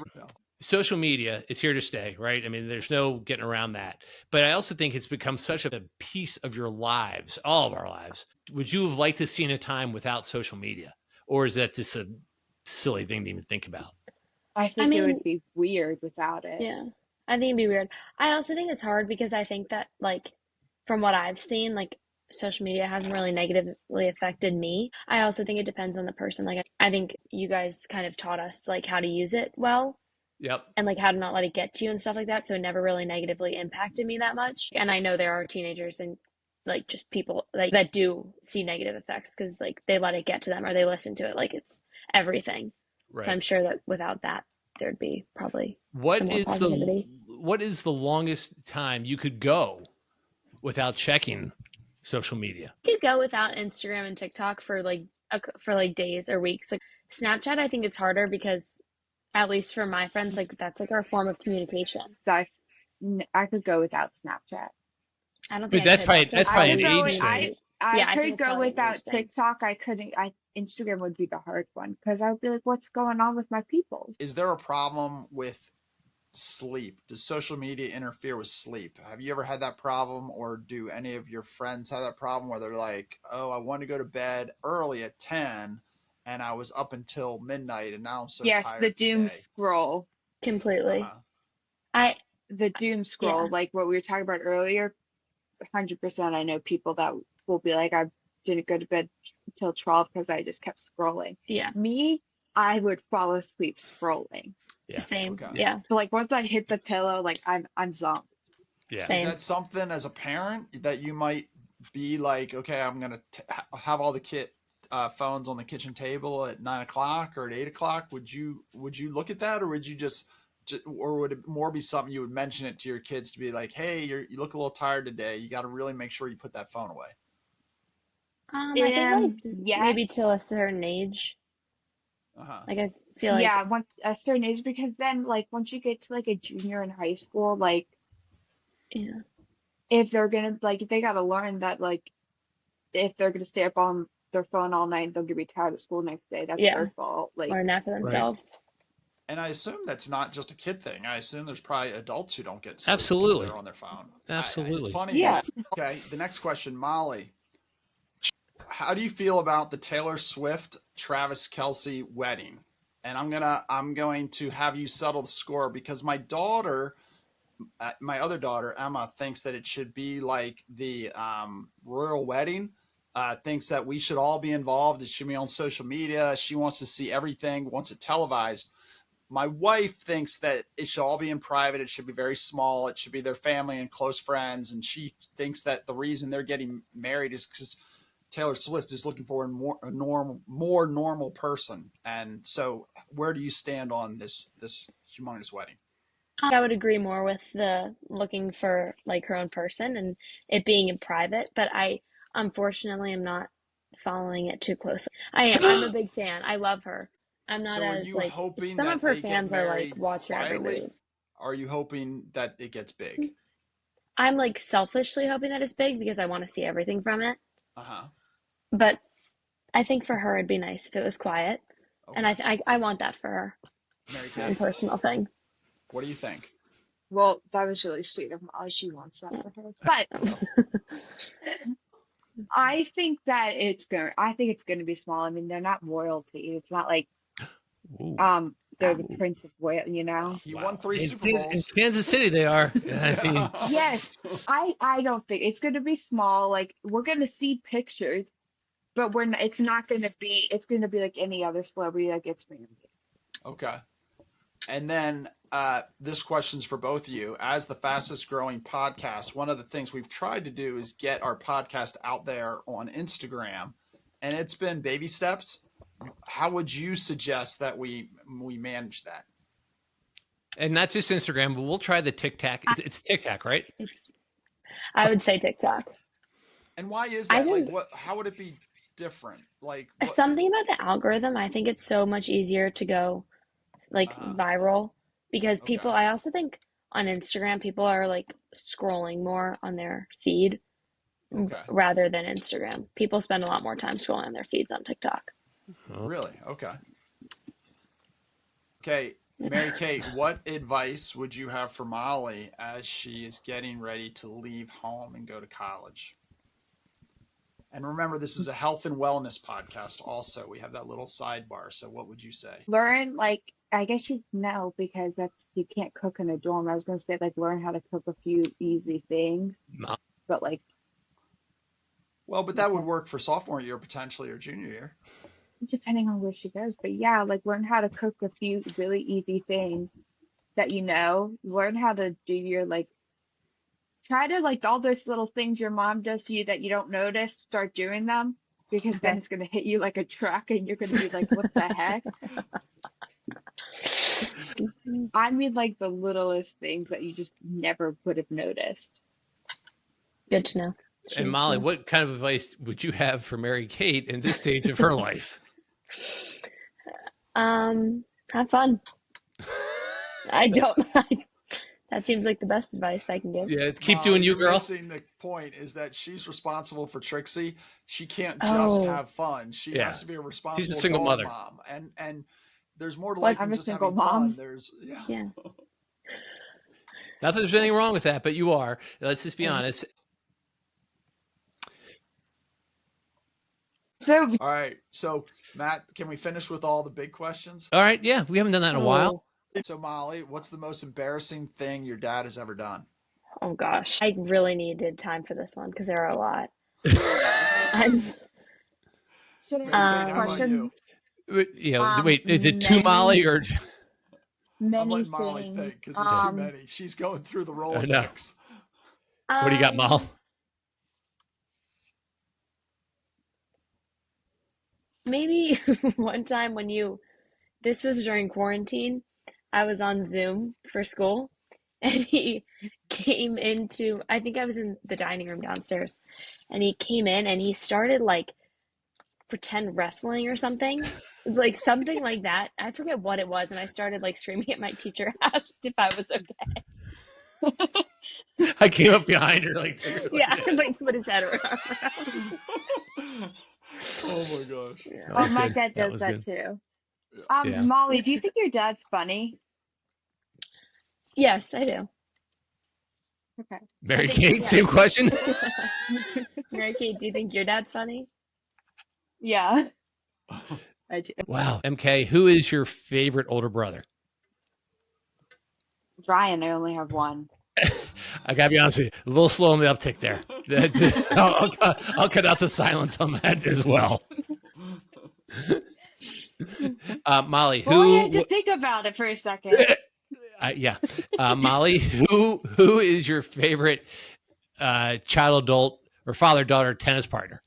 Social media is here to stay, right? I mean, there's no getting around that. But I also think it's become such a piece of your lives, all of our lives. Would you have liked to have seen a time without social media? Or is that just a silly thing to even think about? I I think it mean, would be weird without it. yeah. I think it'd be weird. I also think it's hard because I think that like from what I've seen, like social media hasn't really negatively affected me. I also think it depends on the person. Like, I think you guys kind of taught us like how to use it well Yep. and like how to not let it get to you and stuff like that. So it never really negatively impacted me that much. And I know there are teenagers and like just people like that do see negative effects because like they let it get to them or they listen to it like it's everything. So Right. I'm sure that without that, there'd be probably What some more is positivity. what is the longest time you could go without checking social media? You could go without Instagram and TikTok for like days or weeks. Like Snapchat, I think it's harder because at least for my friends, like that's like our form of communication. So I could go without Snapchat. I don't But think I could. that's I probably could an go. age thing. I Yeah, I think could it's go probably an age without thing. TikTok. I couldn't. Instagram would be the hard one because I would be like, "What's going on with my people?" Is there a problem with sleep? Does social media interfere with sleep? Have you ever had that problem, or do any of your friends have that problem where they're like, "Oh, I want to go to bed early at 10 and I was up until midnight and now I'm so Yes, the tired doom today." scroll. Completely. Uh-huh. I The doom Yeah, scroll, like what we were talking about earlier. 100%. I know people that will be like, "I didn't go to bed till 12 because I just kept scrolling." yeah, Me, I would fall asleep scrolling. Yeah. same. Okay. Yeah, But like once I hit the pillow, like I'm zonked. Yeah. Is same. that something as a parent that you might be like, okay, I'm gonna have all the phones on the kitchen table at 9 o'clock or at 8 o'clock? Would you look at that, or would you or would it more be something you would mention it to your kids to be like, hey, you look a little tired today. You got to really make sure you put that phone away. I think like maybe Yes. till a certain age. Uh huh. Like I feel like Yeah, once a certain age, because then like once you get to like a junior in high school, like yeah, if they're gonna like they gotta learn that like if they're gonna stay up on their phone all night, they're gonna be tired of school next day. That's yeah, their fault. Like, learn that for Right. themselves. And I assume that's not just a kid thing. I assume there's probably adults who don't get sleep because Absolutely. they're on their phone. It's Absolutely. funny. yeah, Okay, the next question, Molly. How do you feel about the Taylor Swift Travis Kelsey wedding? And I'm going to have you settle the score because my other daughter Emma thinks that it should be like the royal wedding. Thinks that we should all be involved. It should be on social media. She wants to see everything. Wants it televised. My wife thinks that it should all be in private. It should be very small. It should be their family and close friends. And she thinks that the reason they're getting married is because Taylor Swift is looking for more normal person. And so, where do you stand on this humongous wedding? I would agree more with the looking for like her own person and it being in private, but I unfortunately am not following it too closely. I am. I'm a big fan. I love her. I'm not So, are as you like hoping some of that her they get fans are like married watch her every quietly? move. Are you hoping that it gets big? I'm like selfishly hoping that it's big because I want to see everything from it. Uh huh. But I think for her it'd be nice if it was quiet, and Okay. I want that for her, Mary her own Kate, personal thing. what do you think? well, that was really sweet of Molly. She wants that Yeah. for her. But I think it's gonna be small. I mean, they're not royalty. It's not like Ooh. they're Yeah. the Prince of Wales, you know? He won Wow. three In, Super in Bowls. Kansas City, they are. I mean, Yes. I don't think it's gonna be small. Like we're gonna see pictures, but it's not gonna be it's gonna be like any other celebrity that gets married. Okay. And then this question's for both of you. As the fastest growing podcast, one of the things we've tried to do is get our podcast out there on Instagram, and it's been baby steps. How would you suggest that we manage that? and not just Instagram, but we'll try the TikTok. It's TikTok, right? It's I would say TikTok. And why is I that? Like, think what? How would it be different? Like, what? something about the algorithm, I think it's so much easier to go like Uh-huh. viral because Okay. I also think on Instagram people are like scrolling more on their feed Okay. rather than Instagram. People spend a lot more time scrolling on their feeds on TikTok. Oh. Really? Okay. Okay. Mary Kate, what advice would you have for Molly as she is getting ready to leave home and go to college? And remember, this is a health and wellness podcast. Also, we have that little sidebar. So, what would you say? Learn like I guess you know because that's you can't cook in a dorm. I was gonna say like learn how to cook a few easy things, No. but like Well, but that would work for sophomore year potentially or junior year. Depending on where she goes. But yeah, like learn how to cook a few really easy things that you know. Learn how to do your like try to like all those little things your mom does to you that you don't notice, start doing them because then Okay. it's gonna hit you like a truck and you're gonna be like, what the heck? I mean like the littlest things that you just never would have noticed. Good to know. And Good to Molly, know. what kind of advice would you have for Mary Kate in this stage of her life? Have fun. I don't. That seems like the best advice I can give. Yeah, keep Molly, doing you, you're girl. missing the point is that she's responsible for Trixie. She can't just Oh, have fun. She Yeah. has to be a She's a responsible single dog mother. mom. And there's more to What? life I'm than a just single having fun. mom. There's yeah. Not that there's anything wrong with that, but you are. Let's just be Yeah. honest. So All right. So Matt, can we finish with all the big questions? All right, yeah, we haven't done that in a while. So Molly, what's the most embarrassing thing your dad has ever done? Oh gosh. I really needed time for this one because there are a lot. I'm should I Mary answer Kate, the how about question? you? Wait, is it too Many, Molly or I'm many letting Molly things. think because there's too many. She's going through the no? Rolodex. What do you got, Molly? maybe one time when this was during quarantine, I was on Zoom for school and he came into, I think I was in the dining room downstairs, and he came in and he started like pretend wrestling or something. Like something like that. I forget what it was, and I started like screaming at my teacher, asked if I was okay. I came up behind her, like took her Yeah, like that. like put his head around. Oh my gosh. Yeah. That Oh, was my good. dad That does was that good. too. Yeah. Molly, do you think your dad's funny? Yes, I do. Okay. Mary think- Kate, yeah. same question. Mary Kate, do you think your dad's funny? Yeah, I do. Wow. MK, who is your favorite older brother? Brian, I only have one. I gotta be honest with you, a little slow on the uptick there. I'll cut out the silence on that as well. Molly, Well, I had who? to think about it for a second. Yeah, Molly, who is your favorite child, adult, or father daughter tennis partner?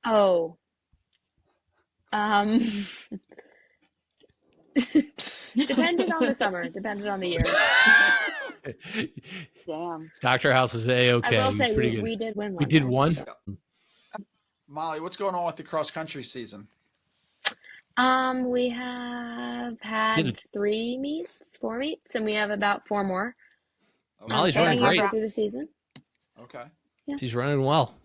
Oh. Um depended on the summer, depended on the year. Damn. Dr. House is A-okay. I will He say was pretty we, good. we did win We one did year. one. So. Molly, what's going on with the cross country season? We have Shit, had 4 meets, and we have about 4 more. Okay. Molly's running Hanging great. Halfway around. through the season. Okay. Yeah. She's running well.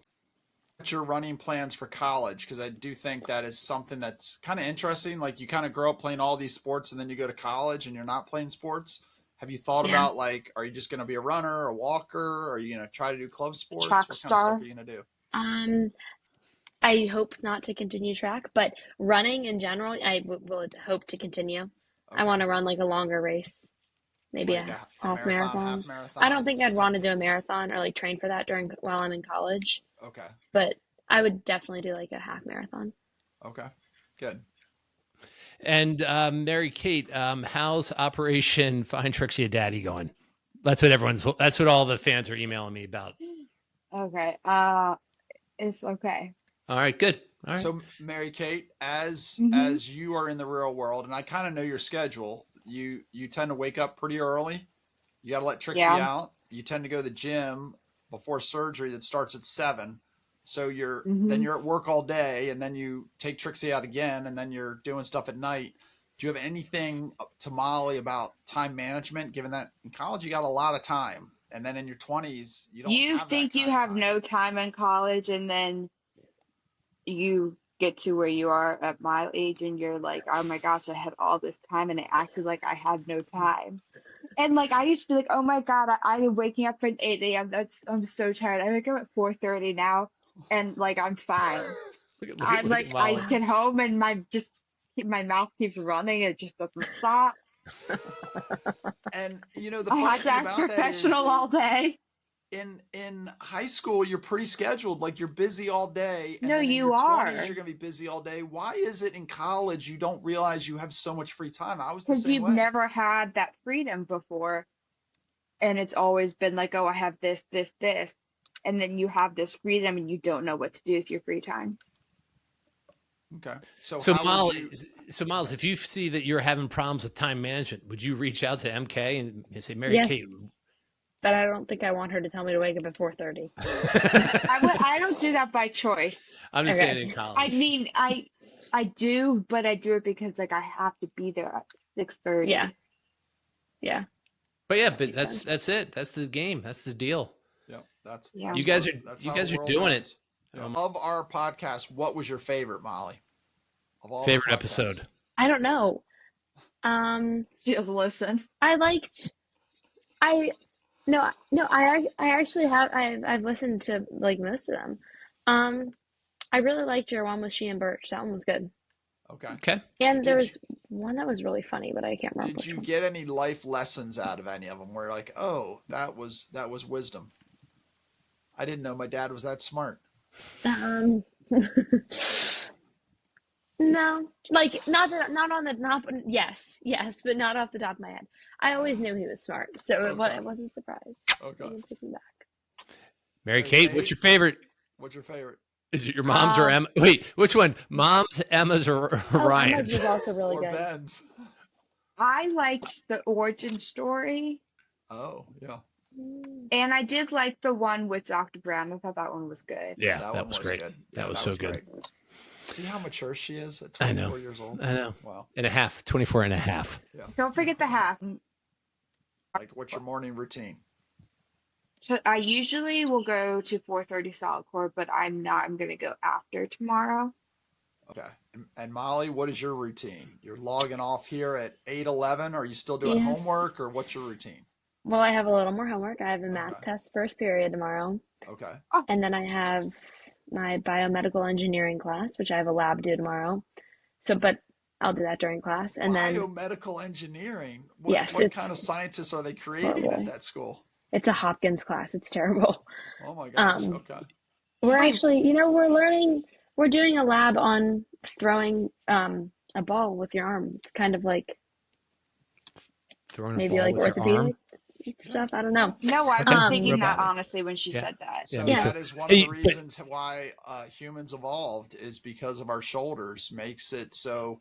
What's your running plans for college? Because I do think that is something that's kind of interesting. Like you kind of grow up playing all these sports and then you go to college and you're not playing sports. Have you thought Yeah. about like, are you just going to be a runner, a walker? Are you going to try to do club sports? Track What kind of stuff star. are you going to do? I hope not to continue track, but running in general, I would hope to continue. I Okay. want to run like a longer race, maybe Like a a half marathon, marathon. half marathon? I don't think I'd type want to thing? do a marathon or like train for that while I'm in college, Okay. but I would definitely do like a half marathon. Okay. Good. And Mary Kate, how's Operation Find Trixie a Daddy going? That's what all the fans are emailing me about. Okay. It's okay. All right, good. All right. So Mary Kate, as Mhm. you are in the real world, and I kind of know your schedule, you tend to wake up pretty early. You got to let Trixie Yeah. out. You tend to go to the gym before surgery that starts at 7. So then Mhm. you're at work all day, and then you take Trixie out again, and then you're doing stuff at night. Do you have anything to Molly about time management? Given that in college you got a lot of time, and then in your 20s you don't You have that think you kind of have time. no time in college, and then you get to where you are at my age, and you're like, oh my gosh, I had all this time, and it acted like I had no time. And like I used to be like, oh my God, I'm waking up at 8 a.m. I'm so tired. I wake up at 4:30 now, and like I'm fine. I'm Look at like I Molly. get home and my mouth keeps running. It just doesn't stop. And the I funny had to thing act about that is professional all day. in high school you're pretty scheduled, like you're busy all day, and No, then in you your 20s are. you're going to be busy all day. Why is it in college you don't realize you have so much free time? I was the Because same you've way. never had that freedom before. And it's always been like, oh, I have this, this, this. And then you have this freedom and you don't know what to do with your free time. Okay, so So how would Miles, you? Miles, if you see that you're having problems with time management, would you reach out to MK and say, Mary Yes, Kate? but I don't think I want her to tell me to wake up at 4:30. I don't do that by choice. I'm just saying Okay. in I college. mean, I do, but I do it because like I have to be there at 6:30. Yeah. Yeah. But yeah, That but makes sense. that's it. That's the game. That's the deal. Yeah, that's Yeah. You guys are that's you how guys the are world doing runs. it. Yeah. Of our podcast, what was your favorite, Molly? Of all the Favorite podcasts? episode. I don't know. Just listen. I liked I no, I actually have I've listened to like most of them. I really liked your one with She and Birch. That one was good. Okay. Okay. And there Did was one that was really funny, but I can't remember Did which you one. get any life lessons out of any of them? Where like, oh, that was wisdom. I didn't know my dad was that smart. Um, no, like not on the not yes, but not off the top of my head. I always knew he was smart, so Okay. it wasn't a surprise. Okay. Even taking back. Mary Mary Kate, what's Kate? your favorite? What's your favorite? Is it your mom's or Um, Emma? Wait, which one? Mom's, Emma's, or Oh, Emma's Ryan's? was also really Or good. Ben's? I liked the origin story, Oh, yeah. and I did like the one with Dr. Brown. I thought that one was good. Yeah, That that one was was great. good. That Yeah, was that so was good. great. See how mature she is at I know. 24 years old? I know. Wow. And a half, 24 and a half. Yeah. Don't forget the half. Like, what's your morning routine? So I usually will go to 4:30 solid core, but I'm not. I'm gonna go after tomorrow. Okay. And Molly, what is your routine? You're logging off here at 8:11. Are you still doing Yes. homework, or what's your routine? Well, I have a little more homework. I have a math Okay. test first period tomorrow, Okay. and then I have my biomedical engineering class, which I have a lab due tomorrow. So, but I'll do that during class, and then Biomedical engineering. What, yes, what it's kind of scientists are they creating at horrible. that school? It's a Hopkins class. It's terrible. Oh my gosh. Um, Okay. we're Wait, actually, we're doing a lab on throwing a ball with your arm. It's kind of like Throwing a maybe ball like with your arm. orthopedic stuff. I don't know. no, I Okay. was thinking that Robotic. honestly when she Yeah. said that. So me too. that is one of Hey, the reasons why humans evolved, is because of our shoulders. Makes it so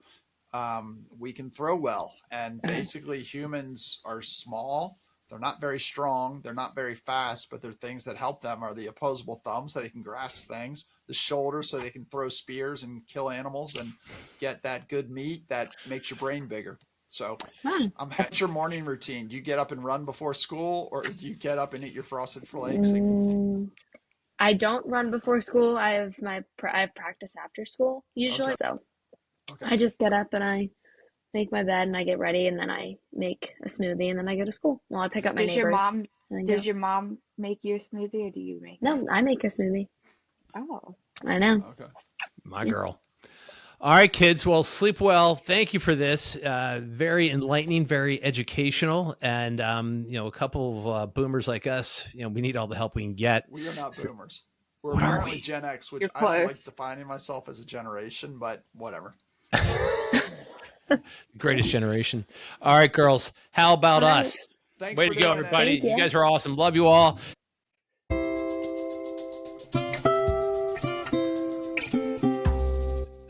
we can throw well. And basically, humans are small. They're not very strong. They're not very fast, but their things that help them are the opposable thumb, so they can grasp things, the shoulder, so they can throw spears and kill animals and get that good meat that makes your brain bigger. So, how's your morning routine? Do you get up and run before school, or do you get up and eat your frosted flakes? I don't run before school. I have practice after school usually. Okay. So Okay. I just get up and I make my bed and I get ready and then I make a smoothie and then I go to school. Well, I pick up my Does your neighbors. mom and then does go. your mom make you a smoothie or do you make it? No, I make a smoothie. Oh. I know. Okay. My girl. All right, kids. Well, sleep well. Thank you for this. Very enlightening, very educational, and a couple of boomers like us. We need all the help we can get. We are not boomers. We're What are apparently we? Gen X, which You're I don't like close. defining myself as a generation, but whatever. Greatest generation. All right, girls. How about All right. us? Thanks Way for to go, doing it. everybody. Thank you. You guys are awesome. Love you all.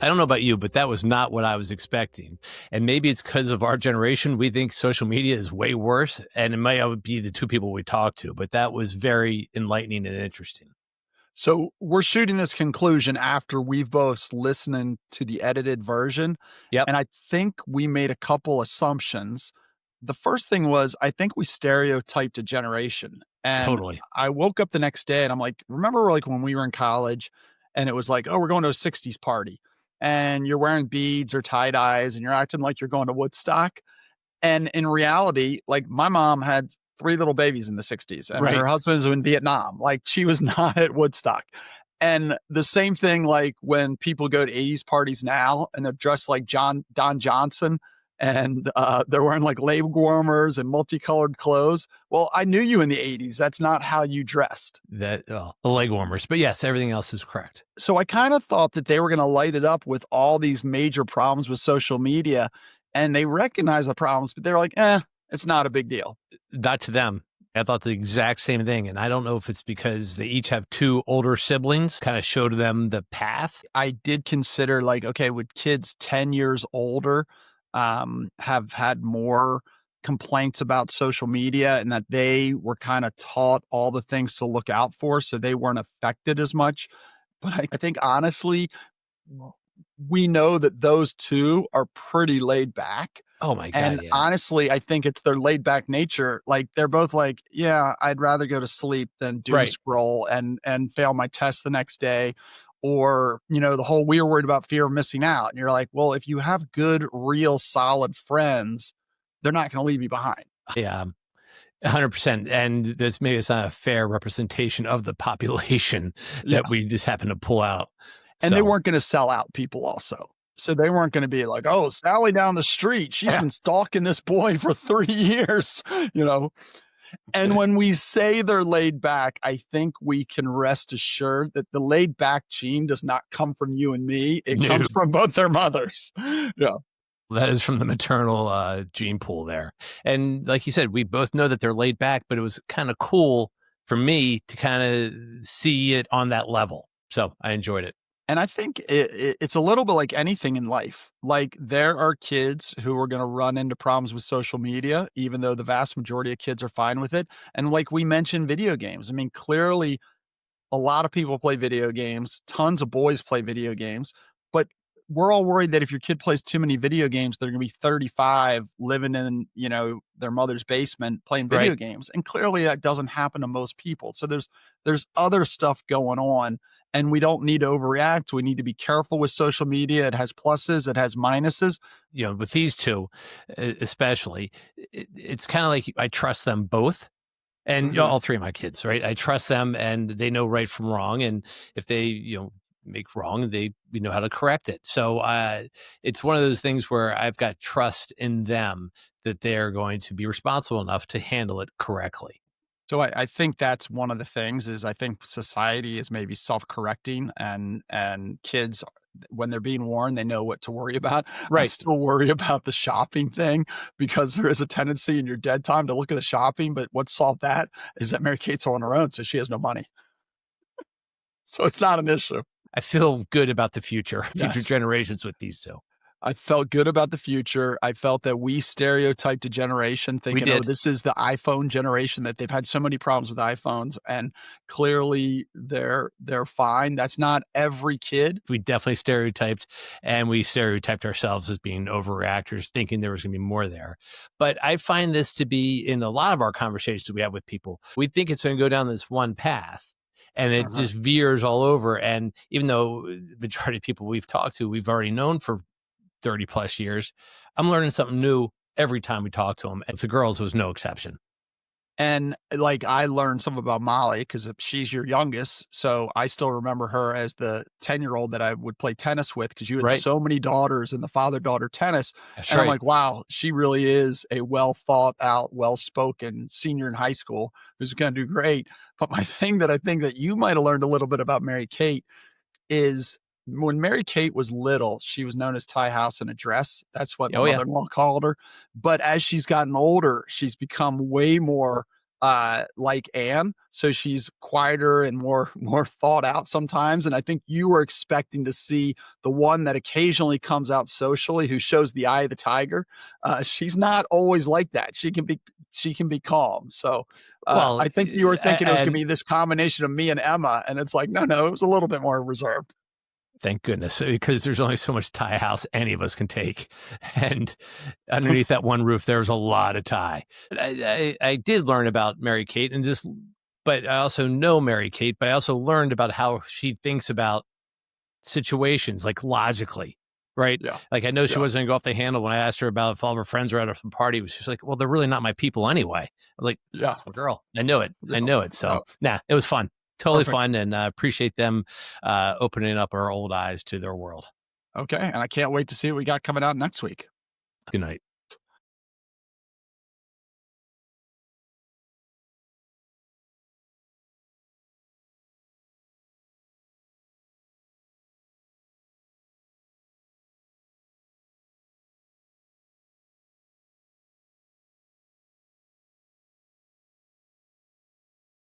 I don't know about you, but that was not what I was expecting. And maybe it's because of our generation. We think social media is way worse, and it might be the two people we talk to, but that was very enlightening and interesting. So we're shooting this conclusion after we've both listened to the edited version. Yep. And I think we made a couple assumptions. The first thing was, I think we stereotyped a generation. And Totally. I woke up the next day and I'm like, remember like when we were in college and it was like, oh, we're going to a 60s party and you're wearing beads or tie dyes and you're acting like you're going to Woodstock. And in reality, like my mom had 3 little babies in the 60s and Right. her husband was in Vietnam. Like she was not at Woodstock. And the same thing, like when people go to 80s parties now and they're dressed like Don Johnson and they're wearing like leg warmers and multicolored clothes. Well, I knew you in the 80s. That's not how you dressed. The leg warmers. But yes, everything else is correct. So I kind of thought that they were going to light it up with all these major problems with social media, and they recognize the problems, but they're like, it's not a big deal. Not to them. I thought the exact same thing. And I don't know if it's because they each have two older siblings, kind of showed them the path. I did consider like, okay, would kids 10 years older have had more complaints about social media, and that they were kind of taught all the things to look out for, so they weren't affected as much. But I think honestly, we know that those two are pretty laid back. Oh my God. And Yeah. honestly, I think it's their laid back nature. Like they're both like, yeah, I'd rather go to sleep than doom Right. scroll and fail my test the next day. Or, the whole we're worried about fear of missing out. And you're like, well, if you have good, real, solid friends, they're not going to leave you behind. Yeah. 100%. And this maybe it's not a fair representation of the population that we just happen to pull out. And they weren't going to sell out people also. So they weren't going to be like, oh, Sally down the street, she's been stalking this boy for 3 years, And when we say they're laid back, I think we can rest assured that the laid back gene does not come from you and me. It comes from both their mothers. Yeah. That is from the maternal gene pool there. And like you said, we both know that they're laid back, but it was kind of cool for me to kind of see it on that level. So I enjoyed it. And I think it's a little bit like anything in life. Like there are kids who are going to run into problems with social media, even though the vast majority of kids are fine with it. And like we mentioned, video games. I mean, clearly a lot of people play video games. Tons of boys play video games. But we're all worried that if your kid plays too many video games, they're going to be 35 living in, their mother's basement playing video games. And clearly that doesn't happen to most people. So there's other stuff going on. And we don't need to overreact. We need to be careful with social media. It has pluses, it has minuses. With these two, especially, it's kind of like I trust them both. And all three of my kids, right? I trust them and they know right from wrong. And if they, make wrong, they know how to correct it. So it's one of those things where I've got trust in them that they're going to be responsible enough to handle it correctly. So I think that's one of the things is I think society is maybe self-correcting and kids, when they're being warned, they know what to worry about. I still worry about the shopping thing because there is a tendency in your dead time to look at the shopping. But what solved that is that Mary Kate's on her own, so she has no money. So it's not an issue. I feel good about the future generations with these two. I felt good about the future. I felt that we stereotyped a generation thinking, oh, this is the iPhone generation, that they've had so many problems with iPhones. And clearly they're fine. That's not every kid. We definitely stereotyped, and we stereotyped ourselves as being overreactors, thinking there was going to be more there. But I find this to be in a lot of our conversations we have with people. We think it's going to go down this one path. And it just veers all over. And even though the majority of people we've talked to, we've already known for 30 plus years, I'm learning something new every time we talk to them. And with the girls, it was no exception. And like I learned something about Molly because she's your youngest. So I still remember her as the 10-year-old that I would play tennis with because you had so many daughters in the father-daughter tennis. That's and I'm like, wow, she really is a well thought out, well-spoken senior in high school who's going to do great. But my thing that I think that you might have learned a little bit about Mary Kate is when Mary Kate was little, she was known as Tie House in a Dress. That's what my mother-in-law called her. But as she's gotten older, she's become way more like Anne. So she's quieter and more thought out sometimes. And I think you were expecting to see the one that occasionally comes out socially who shows the eye of the tiger. She's not always like that. She can be calm. So I think you were thinking it was going to be this combination of me and Emma. And it's like, no, it was a little bit more reserved. Thank goodness, because there's only so much Tie House any of us can take. And underneath that one roof, there was a lot of Tie. I did learn about Mary Kate but I also know Mary Kate, but I also learned about how she thinks about situations, like logically, right? Yeah. Like I know she wasn't going to go off the handle when I asked her about if all of her friends were at some party. She's like, well, they're really not my people anyway. I was like, that's my girl. I know it. I know it. So it was fun. Totally fun, and appreciate them opening up our old eyes to their world. Okay, and I can't wait to see what we got coming out next week. Good night.